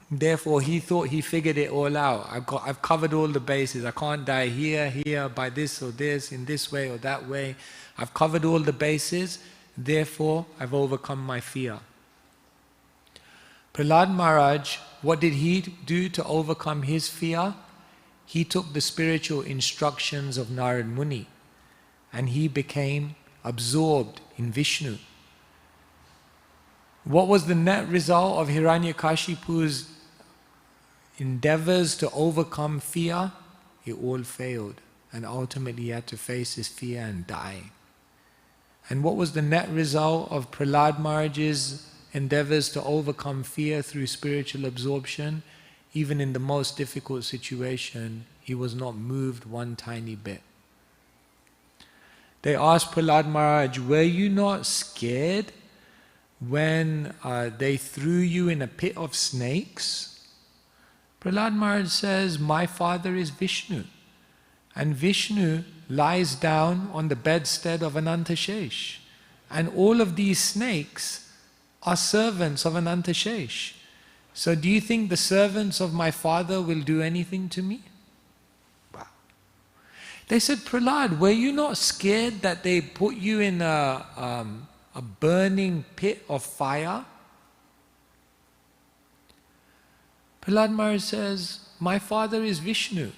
C: Therefore, he thought he figured it all out. I've covered all the bases. I can't die here, by this or this, in this way or that way. I've covered all the bases. Therefore, I've overcome my fear. Prahlad Maharaj, what did he do to overcome his fear? He took the spiritual instructions of Narad Muni and he became absorbed in Vishnu. What was the net result of Hiranyakashipu's endeavors to overcome fear? It all failed, and ultimately he had to face his fear and die. And what was the net result of Prahlad Maharaj's endeavors to overcome fear through spiritual absorption? Even in the most difficult situation, he was not moved one tiny bit. They asked Prahlad Maharaj, were you not scared when they threw you in a pit of snakes? Prahlad Maharaj says, my father is Vishnu, and Vishnu lies down on the bedstead of Anantashesh, and all of these snakes are servants of Anantashesh. So do you think the servants of my father will do anything to me? Wow. They said, Prahlad, were you not scared that they put you in a burning pit of fire? Prahlad Maharaj says, my father is Vishnu.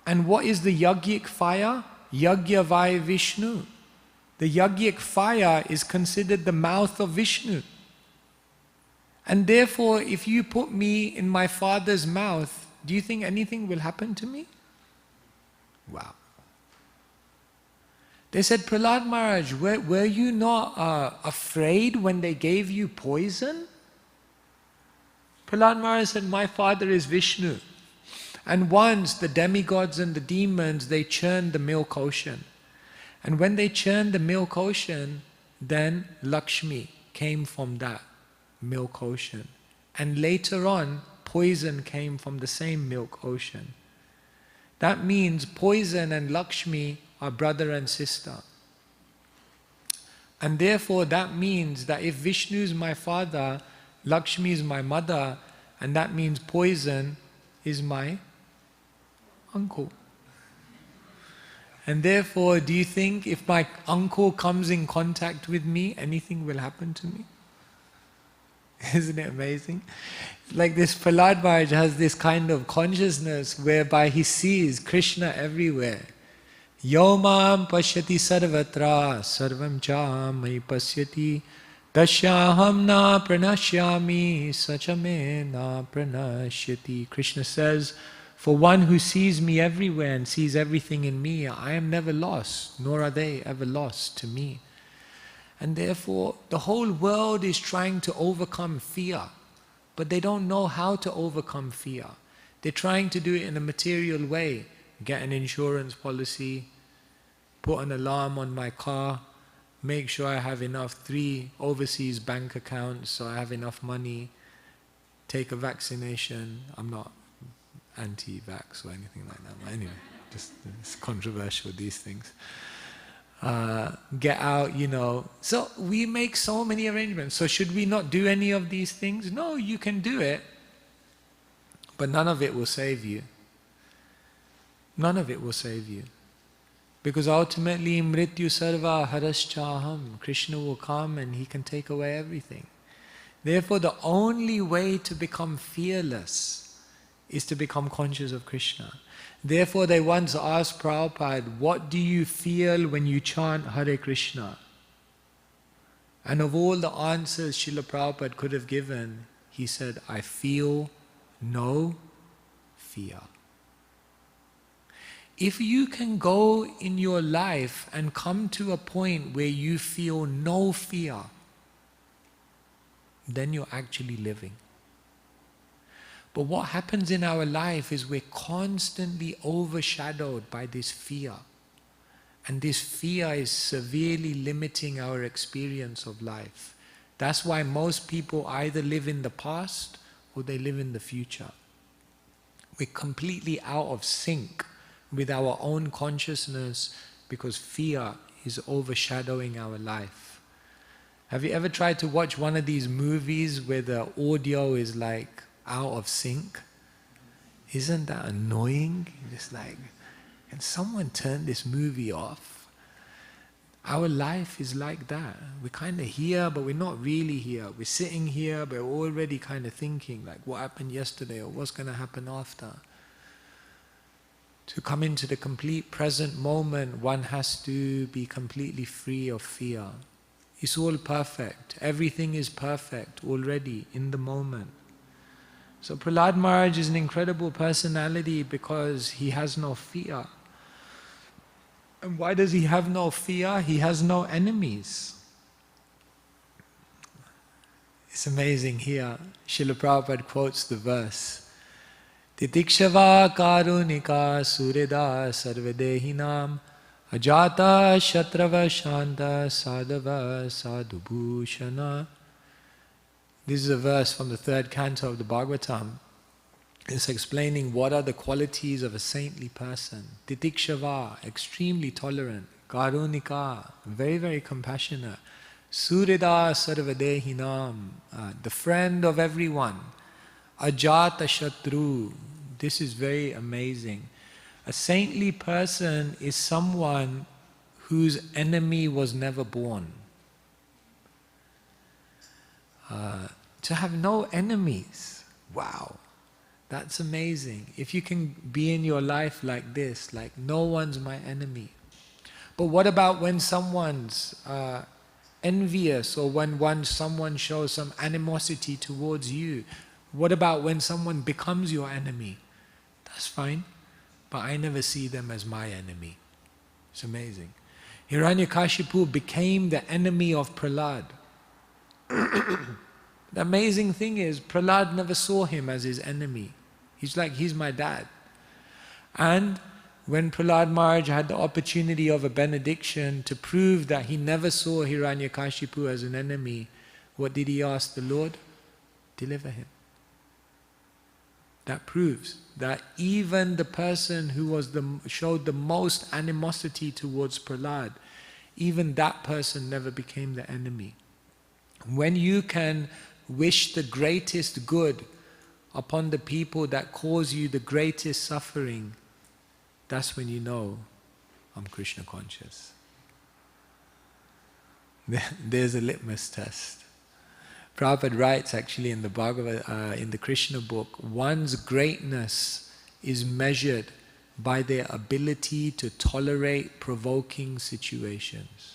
C: And what is the Yajnik fire? Yagyavai Vishnu. The Yajnik fire is considered the mouth of Vishnu. And therefore, if you put me in my father's mouth, do you think anything will happen to me? Wow. They said, Prahlad Maharaj, were you not afraid when they gave you poison? Prahlad Maharaj said, my father is Vishnu. And once the demigods and the demons, they churned the milk ocean. And when they churned the milk ocean, then Lakshmi came from that milk ocean. And later on, poison came from the same milk ocean. That means poison and Lakshmi are brother and sister. And therefore that means that if Vishnu is my father, Lakshmi is my mother, and that means poison is my uncle. And therefore, do you think if my uncle comes in contact with me, anything will happen to me? Isn't it amazing? Like this Prahlad Maharaj has this kind of consciousness whereby he sees Krishna everywhere. Yomam pashyati sarvatra sarvam cha mai pasyati tasyaham na pranashyami sachame na pranashyati. Krishna says, for one who sees me everywhere and sees everything in me, I am never lost, nor are they ever lost to me. And therefore, the whole world is trying to overcome fear, but they don't know how to overcome fear. They're trying to do it in a material way. Get an insurance policy, put an alarm on my car, make sure I have enough 3 overseas bank accounts so I have enough money, take a vaccination. I'm not anti-vax or anything like that, but anyway, just it's controversial, these things. Get out, you know. So we make so many arrangements. So should we not do any of these things? No, you can do it, but none of it will save you. None of it will save you. Because ultimately, mrityu sarva haraschaham, Krishna will come and he can take away everything. Therefore, the only way to become fearless is to become conscious of Krishna. Therefore, they once asked Prabhupada, what do you feel when you chant Hare Krishna? And of all the answers Srila Prabhupada could have given, he said, I feel no fear. If you can go in your life and come to a point where you feel no fear, then you're actually living. But what happens in our life is we're constantly overshadowed by this fear. And this fear is severely limiting our experience of life. That's why most people either live in the past or they live in the future. We're completely out of sync with our own consciousness because fear is overshadowing our life. Have you ever tried to watch one of these movies where the audio is like out of sync? Isn't that annoying? Just like, can someone turn this movie off? Our life is like that. We're kind of here, but we're not really here. We're sitting here, but we're already kind of thinking like what happened yesterday or what's going to happen after. To come into the complete present moment, one has to be completely free of fear. It's all perfect. Everything is perfect already in the moment. So Prahlad Maharaj is an incredible personality because he has no fear. And why does he have no fear? He has no enemies. It's amazing here. Srila Prabhupada quotes the verse. Titikshava karunika sureda sarvadehinam ajata shatrava shanta sadhava sadhubhushana. This is a verse from the 3rd canto of the Bhagavatam. It's explaining what are the qualities of a saintly person. Titikshava, extremely tolerant. Karunika, very, very compassionate. Surida sarvadehinam, the friend of everyone. Ajata shatru, this is very amazing. A saintly person is someone whose enemy was never born. To have no enemies, wow, that's amazing. If you can be in your life like this, like no one's my enemy. But what about when someone's envious or when someone shows some animosity towards you? What about when someone becomes your enemy? That's fine, but I never see them as my enemy. It's amazing. Hiranyakashipu became the enemy of Prahlad. The amazing thing is, Prahlad never saw him as his enemy. He's like, he's my dad. And when Prahlad Maharaj had the opportunity of a benediction to prove that he never saw Hiranyakashipu as an enemy, what did he ask the Lord? Deliver him. That proves that even the person who showed the most animosity towards Prahlad, even that person never became the enemy. When you can wish the greatest good upon the people that cause you the greatest suffering, that's when you know I'm Krishna conscious. There's a litmus test. Prabhupada writes actually in the in the Krishna book, one's greatness is measured by their ability to tolerate provoking situations.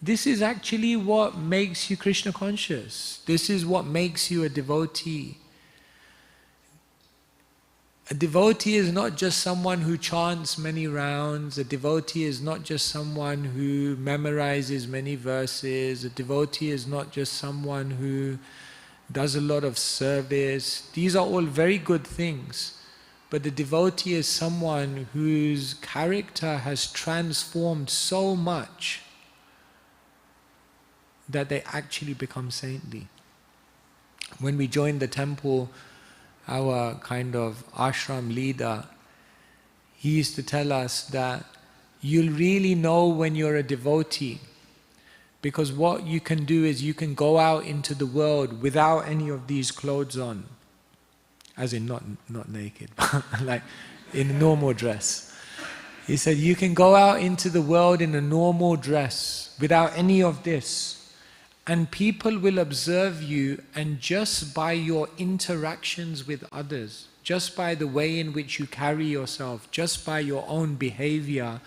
C: This is actually what makes you Krishna conscious. This is what makes you a devotee. A devotee is not just someone who chants many rounds. A devotee is not just someone who memorizes many verses. A devotee is not just someone who does a lot of service. These are all very good things. But the devotee is someone whose character has transformed so much that they actually become saintly. When we joined the temple, our kind of ashram leader, he used to tell us that you'll really know when you're a devotee, because what you can do is you can go out into the world without any of these clothes on, as in not naked, but like in a normal dress. He said you can go out into the world in a normal dress without any of this, and people will observe you, and just by your interactions with others, just by the way in which you carry yourself, just by your own behavior,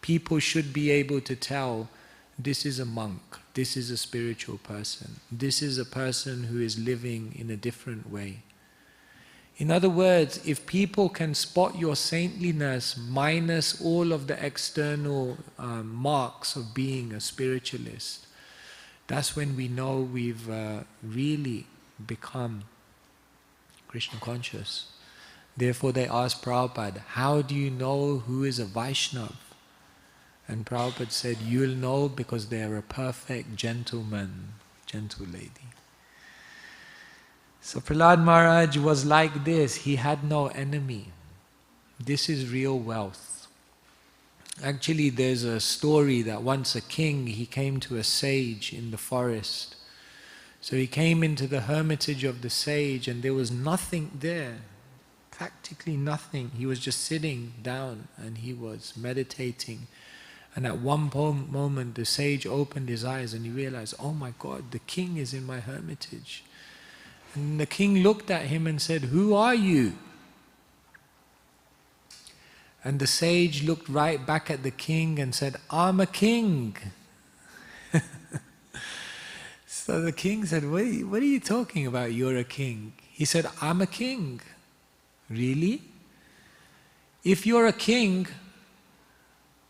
C: people should be able to tell, this is a monk, this is a spiritual person, this is a person who is living in a different way. In other words, if people can spot your saintliness minus all of the external marks of being a spiritualist, that's when we know we've really become Krishna conscious. Therefore they asked Prabhupada, how do you know who is a Vaishnava? And Prabhupada said, you'll know because they are a perfect gentleman, gentle lady. So Prahlad Maharaj was like this. He had no enemy. This is real wealth. Actually, there's a story that once a king, he came to a sage in the forest. So he came into the hermitage of the sage and there was nothing there. Practically nothing. He was just sitting down and he was meditating. And at one moment the sage opened his eyes and he realized, oh my God, the king is in my hermitage. And the king looked at him and said, who are you? And the sage looked right back at the king and said, I'm a king. So the king said, what are you talking about? You're a king. He said, I'm a king. Really? If you're a king,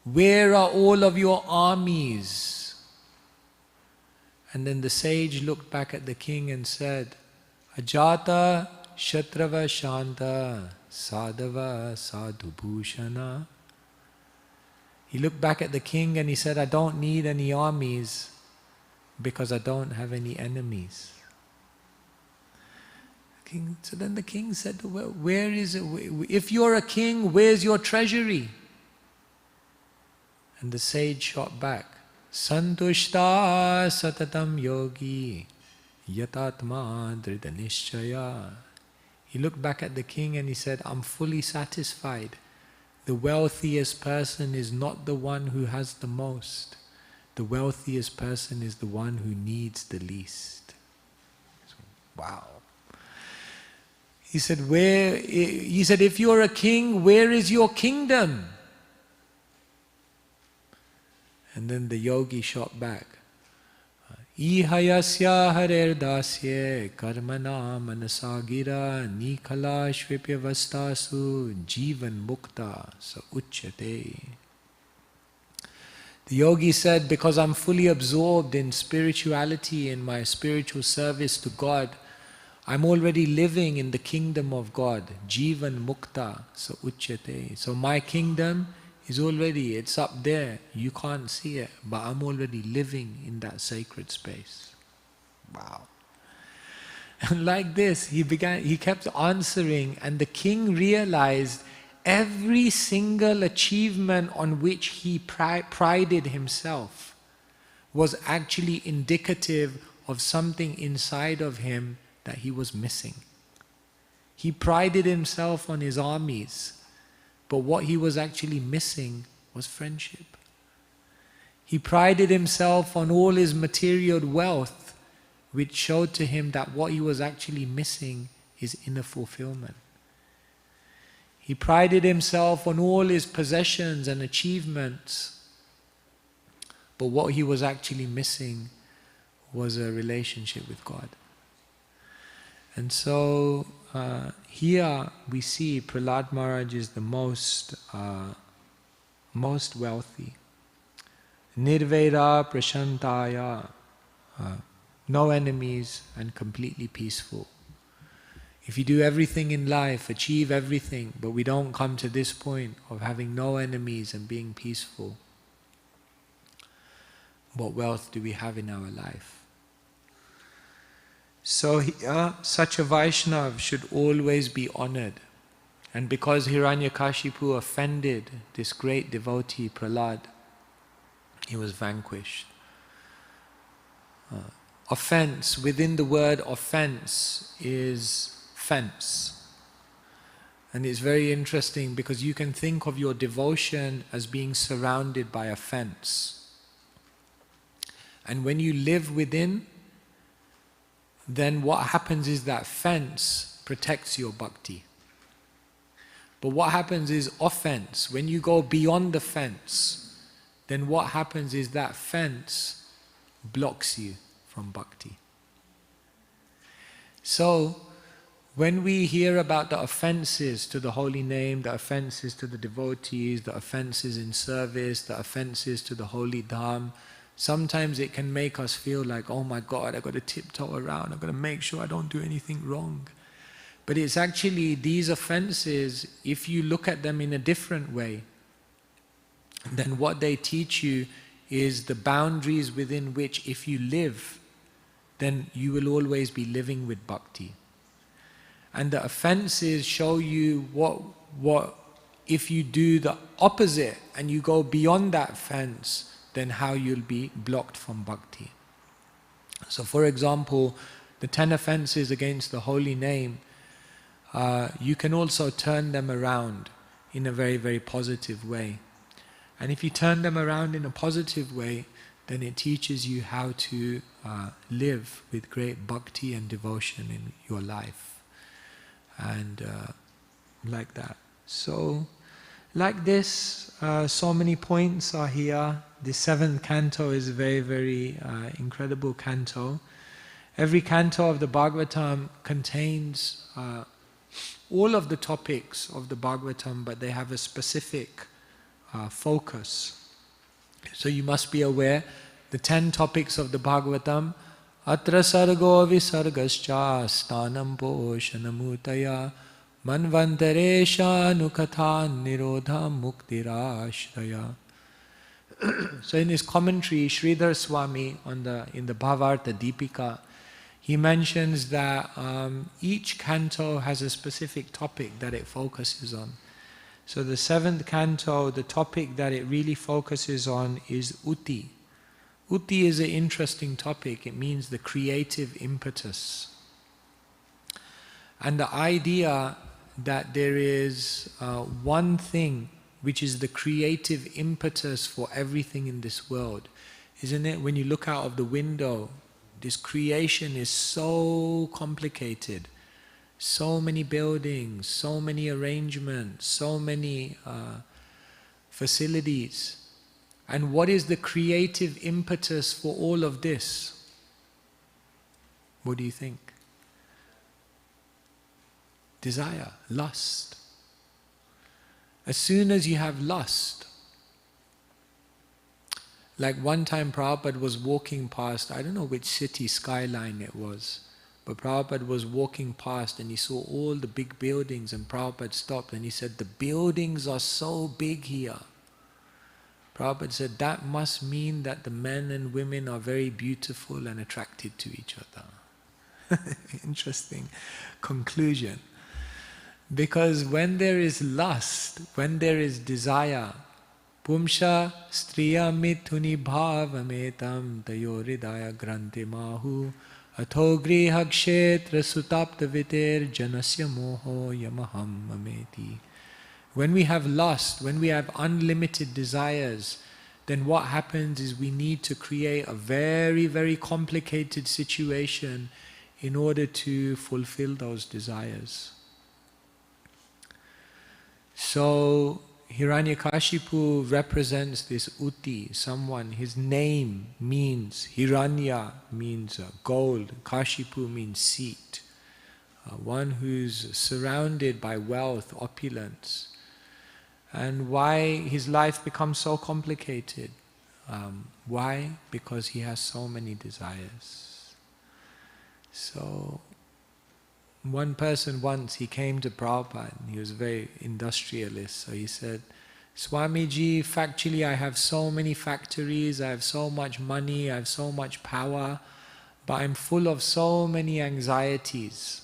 C: where are all of your armies? And then the sage looked back at the king and said, Ajata Shatrava Shanta Sadhava Sadhubhushana. He looked back at the king and he said, I don't need any armies because I don't have any enemies. So then the king said, well, where is it? If you're a king, where's your treasury? And the sage shot back, Santushta Satatam Yogi Yatatma Dridhanishchaya. He looked back at the king and he said, I'm fully satisfied. The wealthiest person is not the one who has the most. The wealthiest person is the one who needs the least. Wow. He said, if you're a king, where is your kingdom? And then the yogi shot back, Ihayasya harer dasye karmana manasagira nikala shvipyavastasu jivan mukta sa uchyate. The yogi said, because I'm fully absorbed in spirituality, in my spiritual service to God, I'm already living in the kingdom of God. Jivan mukta sa uchyate. So my kingdom is already, it's up there. You can't see it, but I'm already living in that sacred space. Wow. And like this, he kept answering, and the king realized every single achievement on which he prided himself was actually indicative of something inside of him that he was missing. He prided himself on his armies, but what he was actually missing was friendship. He prided himself on all his material wealth, which showed to him that what he was actually missing is inner fulfillment. He prided himself on all his possessions and achievements, but what he was actually missing was a relationship with God. And so here we see Prahlad Maharaj is the most wealthy. Nirvaira prashantaya, no enemies and completely peaceful. If you do everything in life, achieve everything, but we don't come to this point of having no enemies and being peaceful, What wealth do we have in our life? So such a Vaishnav should always be honored. And because Hiranyakashipu offended this great devotee Prahlad, he was vanquished. Offense, within the word offense, is fence. And it's very interesting because you can think of your devotion as being surrounded by a fence. And when you live within, then what happens is that fence protects your bhakti. But what happens is offense. When you go beyond the fence, then what happens is that fence blocks you from bhakti. So, when we hear about the offenses to the holy name, the offenses to the devotees, the offenses in service, the offenses to the holy dham, sometimes it can make us feel like, oh my God, I've got to tiptoe around, I've got to make sure I don't do anything wrong. But it's actually these offenses, if you look at them in a different way, then what they teach you is the boundaries within which if you live, then you will always be living with bhakti. And the offenses show you what if you do the opposite and you go beyond that fence, then how you'll be blocked from bhakti. So for example, the 10 offenses against the holy name, you can also turn them around in a very, very positive way. And if you turn them around in a positive way, then it teaches you how to live with great bhakti and devotion in your life. And like that. So, like this, so many points are here. The 7th canto is a very, very incredible canto. Every canto of the Bhagavatam contains all of the topics of the Bhagavatam, but they have a specific focus. So you must be aware, the 10 topics of the Bhagavatam, Atra sargo visargascha stanam poshanamutaya manvantaresha nukatha nirodha muktirashraya. So in his commentary, Sridhar Swami in the Bhavartha Deepika, he mentions that each canto has a specific topic that it focuses on. So the 7th canto, the topic that it really focuses on is Uti. Uti is an interesting topic. It means the creative impetus. And the idea that there is one thing which is the creative impetus for everything in this world. Isn't it? When you look out of the window, this creation is so complicated. So many buildings, so many arrangements, so many facilities. And what is the creative impetus for all of this? What do you think? Desire, lust. As soon as you have lust, like one time Prabhupada was walking past, I don't know which city skyline it was, but Prabhupada was walking past and he saw all the big buildings, and Prabhupada stopped and he said, the buildings are so big here. Prabhupada said, that must mean that the men and women are very beautiful and attracted to each other. Interesting conclusion. Because when there is lust, when there is desire, Pumsha striya mithuni bhavametam tayoridaya granti mahu atho griha kshetra sutapta viter janasya moho yamaham mameti. When we have lust, when we have unlimited desires, then what happens is we need to create a very, very complicated situation in order to fulfill those desires. So Hiranyakashipu represents this Uti, someone, his name means, Hiranya means gold, Kashipu means seat, one who's surrounded by wealth, opulence. And why his life becomes so complicated? Why? Because he has so many desires. So one person once, he came to Prabhupada, and he was very industrialist, so he said, Swamiji, factually I have so many factories, I have so much money, I have so much power, but I'm full of so many anxieties.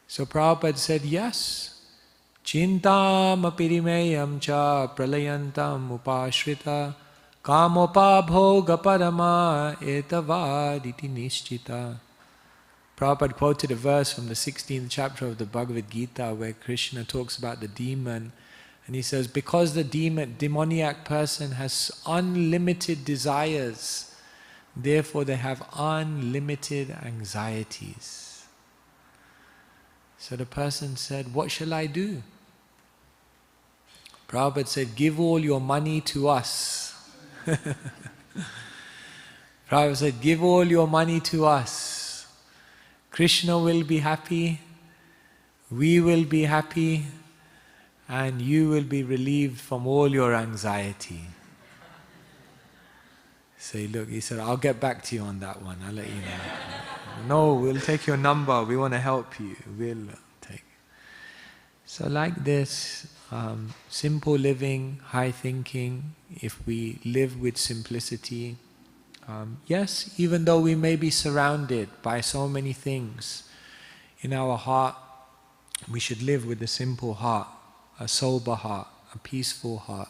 C: So Prabhupada said, yes, Chintam apirimeyam cha pralayantam upashrita kamopa bhoga parama etavaditi nishchita. Prabhupada quoted a verse from the 16th chapter of the Bhagavad Gita where Krishna talks about the demon, and he says, because the demoniac person has unlimited desires, therefore they have unlimited anxieties. So the person said, what shall I do? Prabhupada said, give all your money to us. Prabhupada said, give all your money to us. Krishna will be happy, we will be happy, and you will be relieved from all your anxiety. Say, look, he said, I'll get back to you on that one, I'll let you know. No, we'll take your number, we want to help you, we'll take. So like this, simple living, high thinking, if we live with simplicity, yes, even though we may be surrounded by so many things, in our heart, we should live with a simple heart, a sober heart, a peaceful heart,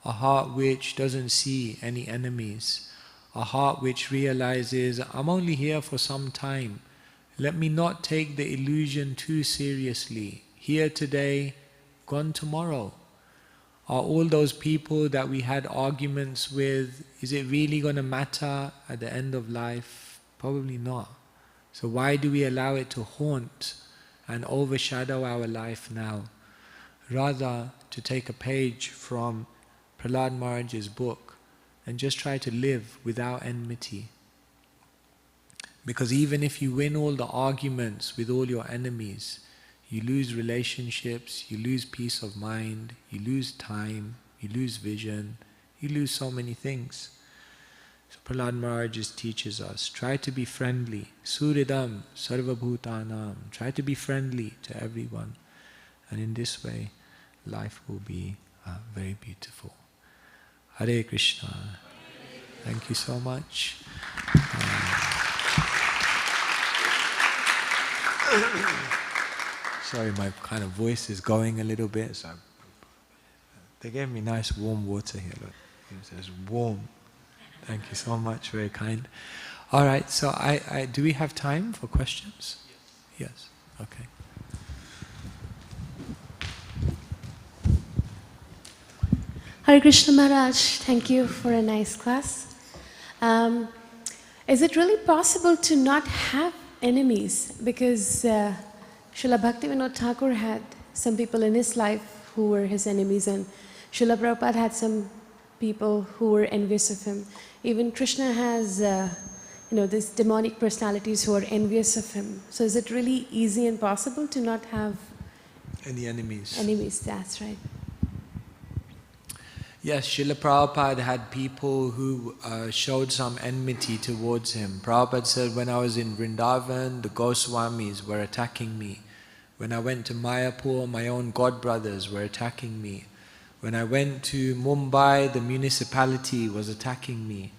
C: a heart which doesn't see any enemies, a heart which realizes, I'm only here for some time. Let me not take the illusion too seriously. Here today, gone tomorrow. Are all those people that we had arguments with, is it really going to matter at the end of life? Probably not. So why do we allow it to haunt and overshadow our life now? Rather to take a page from Prahlad Maharaj's book and just try to live without enmity. Because even if you win all the arguments with all your enemies, you lose relationships, you lose peace of mind, you lose time, you lose vision, you lose so many things. So Prahlad Maharaj teaches us, try to be friendly. Suridam sarvabhutanam. Try to be friendly to everyone. And in this way, life will be very beautiful. Hare Krishna. Thank you so much. Sorry, my kind of voice is going a little bit. So they gave me nice warm water here. Look, it says warm. Thank you so much, very kind. All right, so do we have time for questions? Yes. Okay.
D: Hare Krishna Maharaj, thank you for a nice class. Is it really possible to not have enemies? Because Srila Bhaktivinoda Thakur had some people in his life who were his enemies, and Srila Prabhupada had some people who were envious of him. Even Krishna has these demonic personalities who are envious of him. So is it really easy and possible to not have
C: any enemies?
D: Enemies, that's right.
C: Yes, Srila Prabhupada had people who showed some enmity towards him. Prabhupada said, when I was in Vrindavan, the Goswamis were attacking me. When I went to Mayapur, my own godbrothers were attacking me. When I went to Mumbai, the municipality was attacking me.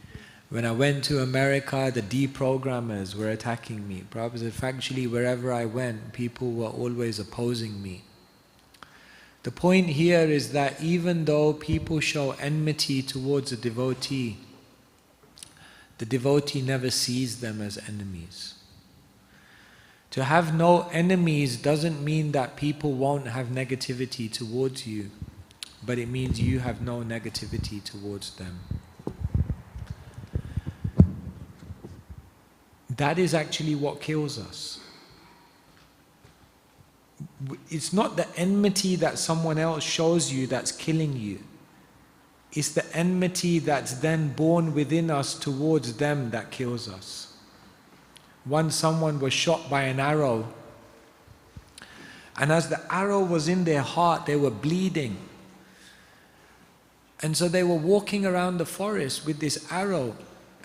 C: When I went to America, the deprogrammers were attacking me. Prabhupada said, factually, wherever I went, people were always opposing me. The point here is that even though people show enmity towards a devotee, the devotee never sees them as enemies. To have no enemies doesn't mean that people won't have negativity towards you, but it means you have no negativity towards them. That is actually what kills us. It's not the enmity that someone else shows you that's killing you. It's the enmity that's then born within us towards them that kills us. Once someone was shot by an arrow, and as the arrow was in their heart, they were bleeding. And so they were walking around the forest with this arrow,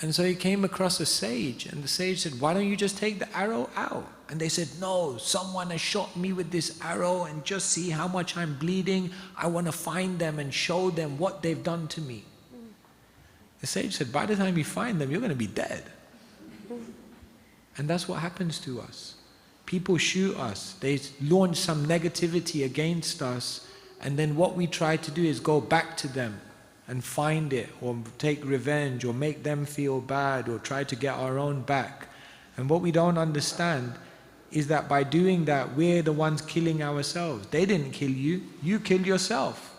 C: And so he came across a sage, and the sage said, why don't you just take the arrow out? And they said, no, someone has shot me with this arrow, and just see how much I'm bleeding. I want to find them and show them what they've done to me. The sage said, by the time you find them, you're going to be dead. And that's what happens to us. People shoot us. They launch some negativity against us, and then what we try to do is go back to them and find it, or take revenge, or make them feel bad, or try to get our own back. And what we don't understand is that by doing that, we're the ones killing ourselves. They didn't kill you, you killed yourself.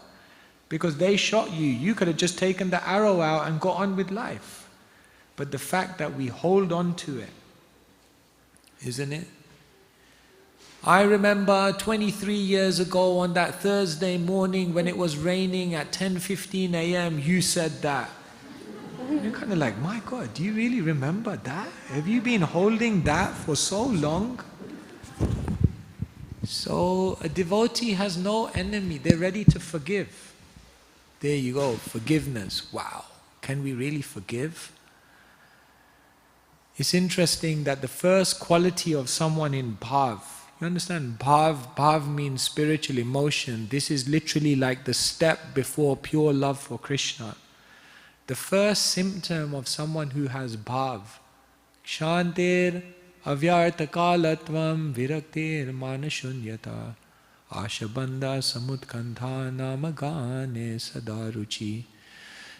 C: Because they shot you, you could have just taken the arrow out and got on with life. But the fact that we hold on to it, isn't it? I remember 23 years ago on that Thursday morning when it was raining at 10:15 a.m. you said that. You're kind of like, my God, do you really remember that? Have you been holding that for so long? So a devotee has no enemy. They're ready to forgive. There you go, forgiveness. Wow, can we really forgive? It's interesting that the first quality of someone in bhav, you understand, bhav means spiritual emotion. This is literally like the step before pure love for Krishna. The first symptom of someone who has bhav, kshantir avyartakalatvam viraktir manashunyata ashabandha samutkantha namagane sadaruchi.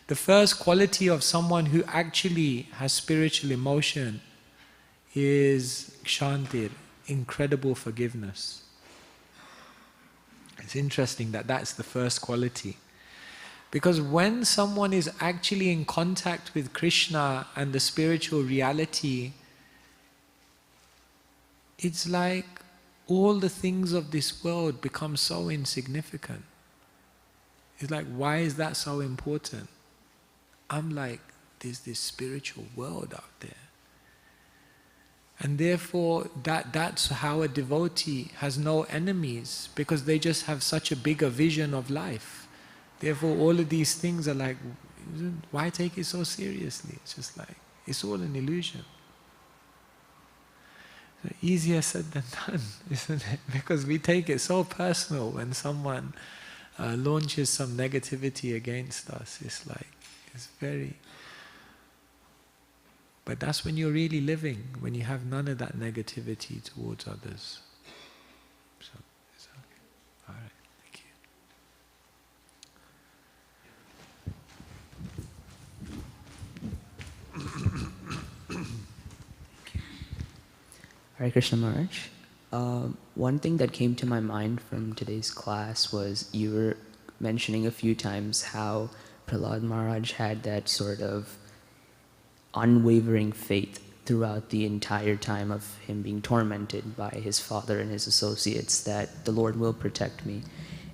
C: The first quality of someone who actually has spiritual emotion is kshantir, incredible forgiveness. It's interesting that that's the first quality. Because when someone is actually in contact with Krishna and the spiritual reality, it's like all the things of this world become so insignificant. It's like, why is that so important? I'm like, there's this spiritual world out there. And therefore, that's how a devotee has no enemies, because they just have such a bigger vision of life. Therefore, all of these things are like, why take it so seriously? It's just like, it's all an illusion. So easier said than done, isn't it? Because we take it so personal when someone launches some negativity against us. It's like, it's very... But that's when you're really living, when you have none of that negativity towards others. So, it's okay. All right, thank you.
E: Hare Krishna Maharaj. One thing that came to my mind from today's class was you were mentioning a few times how Prahlad Maharaj had that sort of unwavering faith throughout the entire time of him being tormented by his father and his associates, that the Lord will protect me.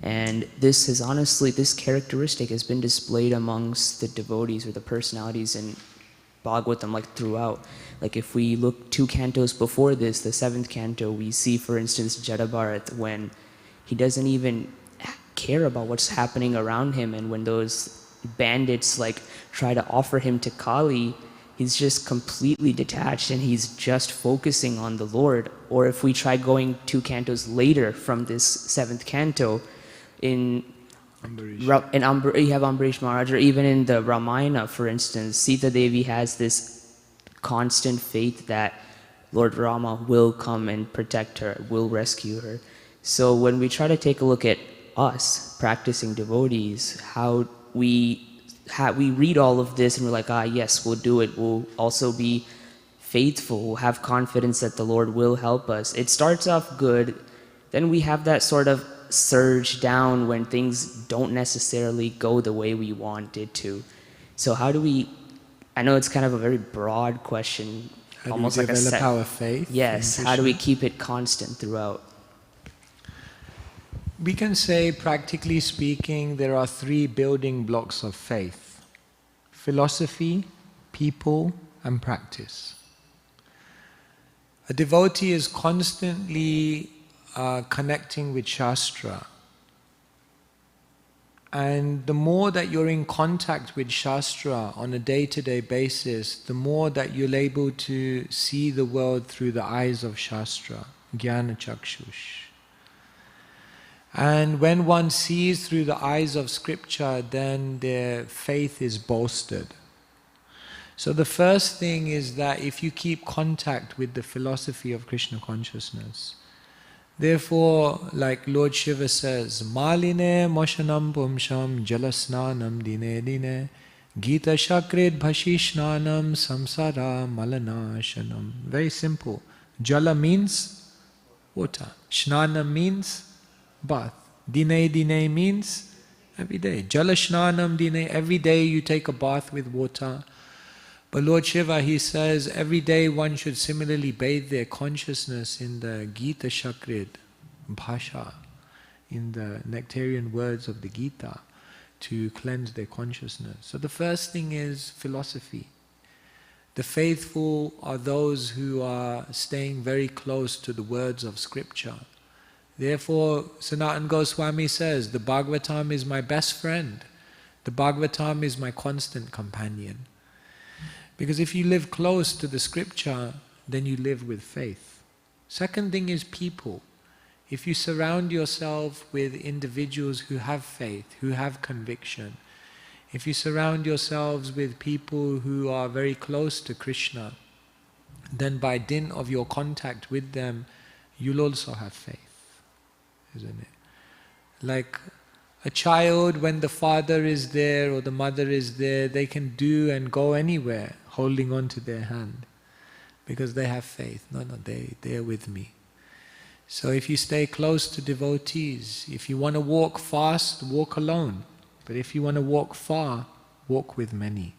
E: And this is honestly, this characteristic has been displayed amongst the devotees or the personalities in Bhagavatam, like throughout. Like if we look 2 cantos before this, the 7th canto, we see, for instance, Jadabharat, when he doesn't even care about what's happening around him, and when those bandits like try to offer him to Kali, he's just completely detached and he's just focusing on the Lord. Or if we try going 2 cantos later from this 7th canto, you have Ambarish Maharaj, or even in the Ramayana, for instance, Sita Devi has this constant faith that Lord Rama will come and protect her, will rescue her. So when we try to take a look at us, practicing devotees, how we read all of this and we're like, yes, we'll do it. We'll also be faithful. We'll have confidence that the Lord will help us. It starts off good. Then we have that sort of surge down when things don't necessarily go the way we want it to. So how do we, I know it's kind of a very broad question.
C: How
E: almost
C: do we
E: like
C: develop our faith?
E: Yes, how do we keep it constant throughout?
C: We can say, practically speaking, there are 3 building blocks of faith: philosophy, people, and practice. A devotee is constantly connecting with Shastra. And the more that you're in contact with Shastra on a day-to-day basis, the more that you're able to see the world through the eyes of Shastra, Jnana Chakshush. And when one sees through the eyes of Scripture, then their faith is bolstered. So the first thing is that if you keep contact with the philosophy of Krishna consciousness, therefore, like Lord Shiva says, Maline Moshanam Pumsham Jalasnanam Dine Dine Gita Shakred Bhashishnanam Samsara Malanashanam. Very simple. Jala means water. Shnana means bath. Dine Dine means every day. Jala Shnanam Dine, every day you take a bath with water. But Lord Shiva, he says, every day one should similarly bathe their consciousness in the Gita Shakrid Bhasha, in the nectarian words of the Gita, to cleanse their consciousness. So the first thing is philosophy. The faithful are those who are staying very close to the words of Scripture. Therefore, Sanatana Goswami says, the Bhagavatam is my best friend. The Bhagavatam is my constant companion. Because if you live close to the Scripture, then you live with faith. Second thing is people. If you surround yourself with individuals who have faith, who have conviction, if you surround yourselves with people who are very close to Krishna, then by dint of your contact with them, you'll also have faith, isn't it? Like a child, when the father is there or the mother is there, they can do and go anywhere, holding on to their hand, because they have faith. No, they're with me. So if you stay close to devotees, if you want to walk fast, walk alone. But if you want to walk far, walk with many.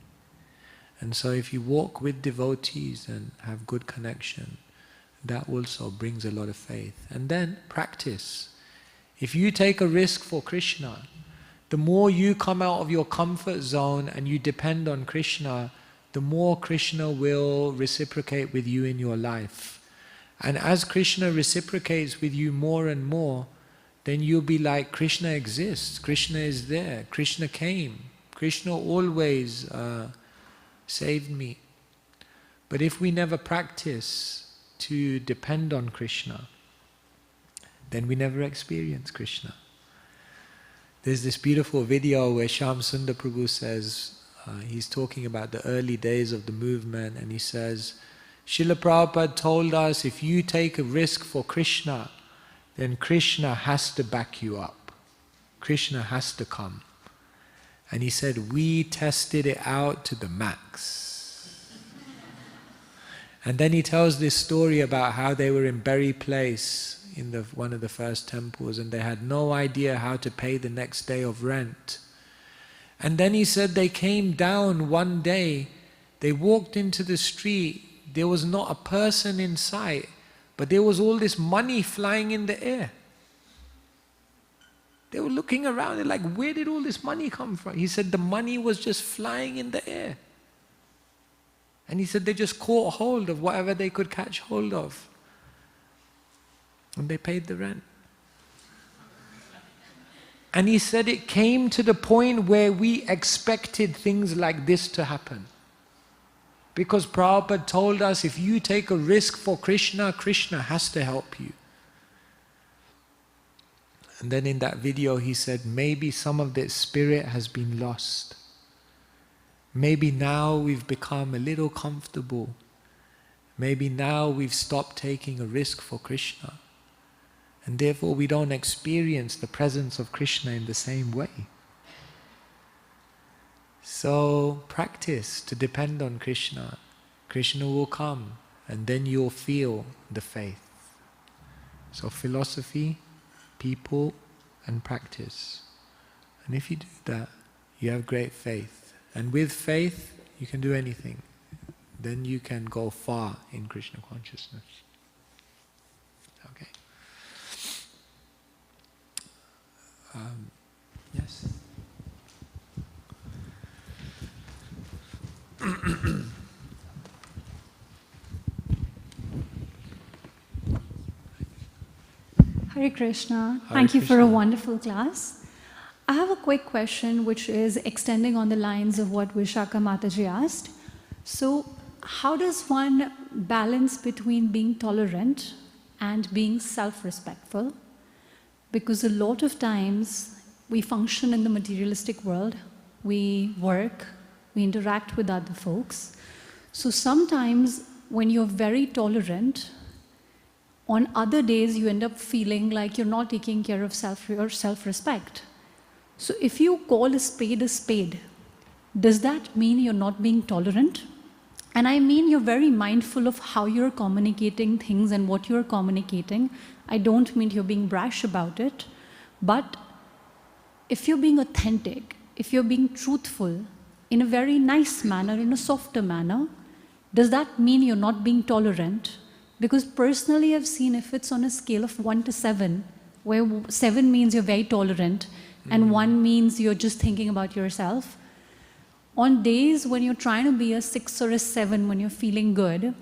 C: And so if you walk with devotees and have good connection, that also brings a lot of faith. And then practice. If you take a risk for Krishna, the more you come out of your comfort zone and you depend on Krishna, the more Krishna will reciprocate with you in your life. And as Krishna reciprocates with you more and more, then you'll be like, Krishna exists, Krishna is there, Krishna came, Krishna always saved me. But if we never practice to depend on Krishna, then we never experience Krishna. There's this beautiful video where Shyam Sundar Prabhu says, he's talking about the early days of the movement, and he says, Srila Prabhupada told us, if you take a risk for Krishna, then Krishna has to back you up. Krishna has to come. And he said, we tested it out to the max. And then he tells this story about how they were in Berry Place, in one of the first temples, and they had no idea how to pay the next day of rent. And then he said they came down one day, they walked into the street, there was not a person in sight, but there was all this money flying in the air. They were looking around, they're like, where did all this money come from? He said the money was just flying in the air. And he said they just caught hold of whatever they could catch hold of. And they paid the rent. And he said it came to the point where we expected things like this to happen. Because Prabhupada told us, if you take a risk for Krishna, Krishna has to help you. And then in that video he said, maybe some of that spirit has been lost. Maybe now we've become a little comfortable. Maybe now we've stopped taking a risk for Krishna. And therefore we don't experience the presence of Krishna in the same way. So practice to depend on Krishna. Krishna will come, and then you'll feel the faith. So philosophy, people, and practice. And if you do that, you have great faith. And with faith, you can do anything. Then you can go far in Krishna consciousness. Okay. Yes.
F: Hare Krishna.
C: Hare
F: Thank you for
C: Krishna.
F: a wonderful class. I I have a quick question which is extending on the lines of what Vishaka Mataji asked. So, how does one balance between being tolerant and being self-respectful? Because a lot of times we function in the materialistic world, we work, we interact with other folks. So sometimes when you're very tolerant, on other days you end up feeling like you're not taking care of your self-respect. So if you call a spade, does that mean you're not being tolerant? And I mean you're very mindful of how you're communicating things and what you're communicating. I don't mean you're being brash about it, but if you're being authentic, if you're being truthful in a very nice manner, in a softer manner, does that mean you're not being tolerant? Because personally I've seen if it's on a scale of 1 to 7, where 7 means you're very tolerant and 1 means you're just thinking about yourself, on days when you're trying to be a 6 or a 7, when you're feeling good,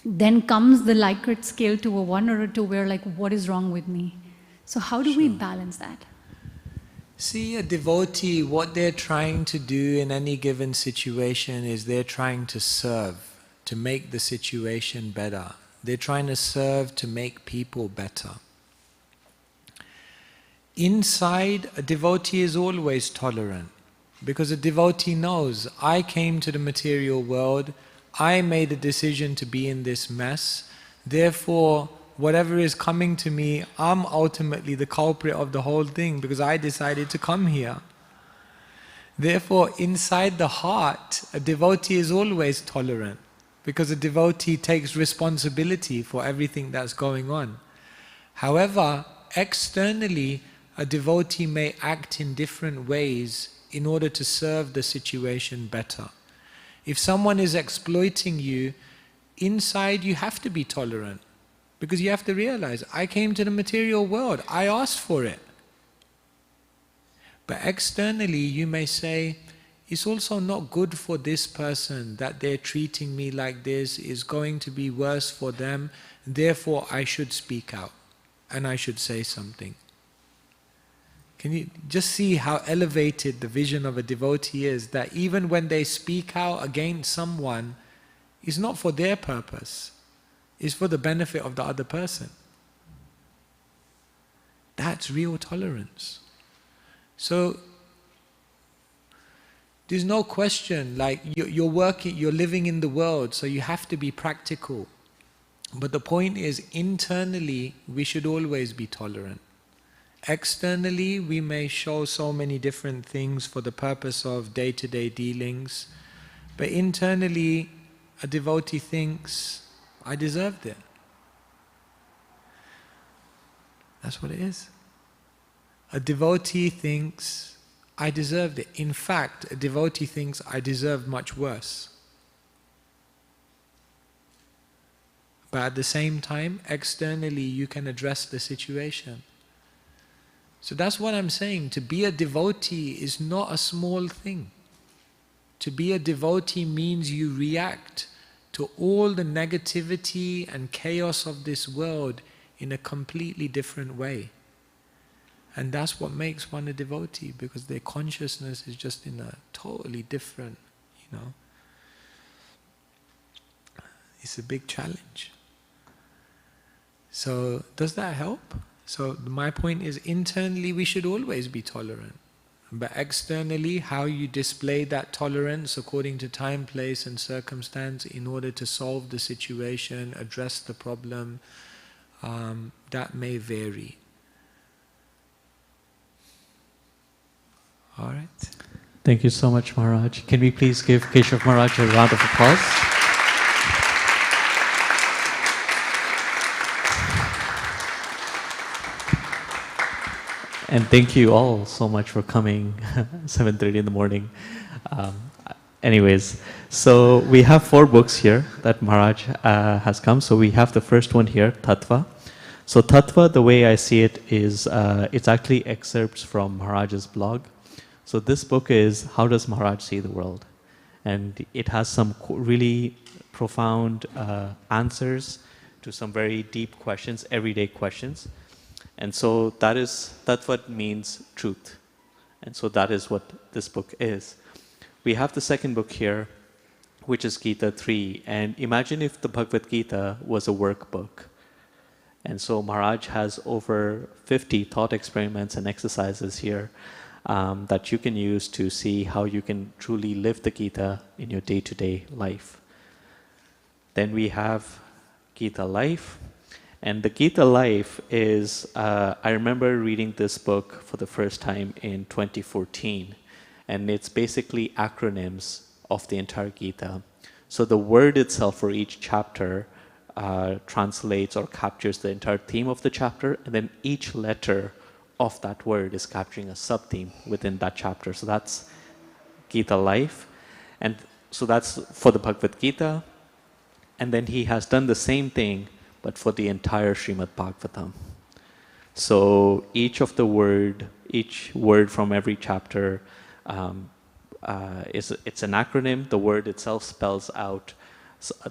F: then comes the Likert scale to a 1 or a 2, where like, what is wrong with me? So how do we balance that?
C: See, a devotee, what they're trying to do in any given situation is they're trying to serve, to make the situation better. They're trying to serve to make people better. Inside, a devotee is always tolerant. Because a devotee knows, I came to the material world, I made a decision to be in this mess, therefore whatever is coming to me, I'm ultimately the culprit of the whole thing because I decided to come here. Therefore, inside the heart, a devotee is always tolerant because a devotee takes responsibility for everything that's going on. However, externally, a devotee may act in different ways in order to serve the situation better. If someone is exploiting you, inside you have to be tolerant. Because you have to realize, I came to the material world, I asked for it. But externally you may say, it's also not good for this person that they're treating me like this, is going to be worse for them, therefore I should speak out and I should say something. Can you just see how elevated the vision of a devotee is, that even when they speak out against someone, it's not for their purpose, it's for the benefit of the other person. That's real tolerance. So, there's no question, like you're working, you're living in the world, so you have to be practical. But the point is, internally, we should always be tolerant. Externally, we may show so many different things for the purpose of day-to-day dealings, but internally, a devotee thinks, I deserved it. That's what it is. A devotee thinks, I deserved it. In fact, a devotee thinks, I deserve much worse. But at the same time, externally, you can address the situation. So that's what I'm saying. To be a devotee is not a small thing. To be a devotee means you react to all the negativity and chaos of this world in a completely different way. And that's what makes one a devotee, because their consciousness is just in a totally different, it's a big challenge. So, does that help? So my point is, internally we should always be tolerant. But externally, how you display that tolerance according to time, place and circumstance in order to solve the situation, address the problem, that may vary. All right.
G: Thank you so much, Maharaj. Can we please give Keshav Maharaj a round of applause? And thank you all so much for coming 7:30 in the morning. Anyways, so we have 4 books here that Maharaj has come. So we have the first one here, Tattva. So Tattva, the way I see it is, it's actually excerpts from Maharaj's blog. So this book is How Does Maharaj See the World? And it has some really profound answers to some very deep questions, everyday questions. And so that's what means truth. And so that is what this book is. We have the second book here, which is Gita 3. And imagine if the Bhagavad Gita was a workbook. And so Maharaj has over 50 thought experiments and exercises here that you can use to see how you can truly live the Gita in your day-to-day life. Then we have Gita Life. And the Gita Life is, I remember reading this book for the first time in 2014. And it's basically acronyms of the entire Gita. So the word itself for each chapter translates or captures the entire theme of the chapter, and then each letter of that word is capturing a sub-theme within that chapter. So that's Gita Life. And so that's for the Bhagavad Gita. And then he has done the same thing, but for the entire Srimad Bhagavatam. So each word from every chapter, it's an acronym. The word itself spells out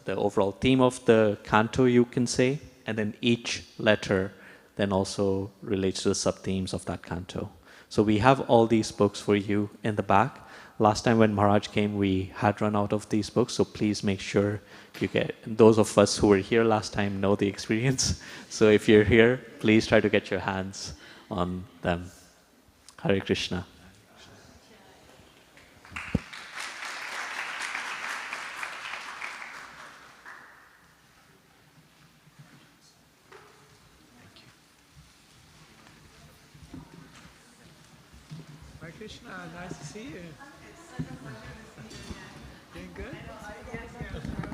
G: the overall theme of the canto, you can say, and then each letter then also relates to the sub-themes of that canto. So we have all these books for you in the back. Last time when Maharaj came, we had run out of these books, so please make sure you get, those of us who were here last time know the experience. So if you're here, please try to get your hands on them. Hare Krishna.
C: Hare Krishna, nice to see you. Doing good?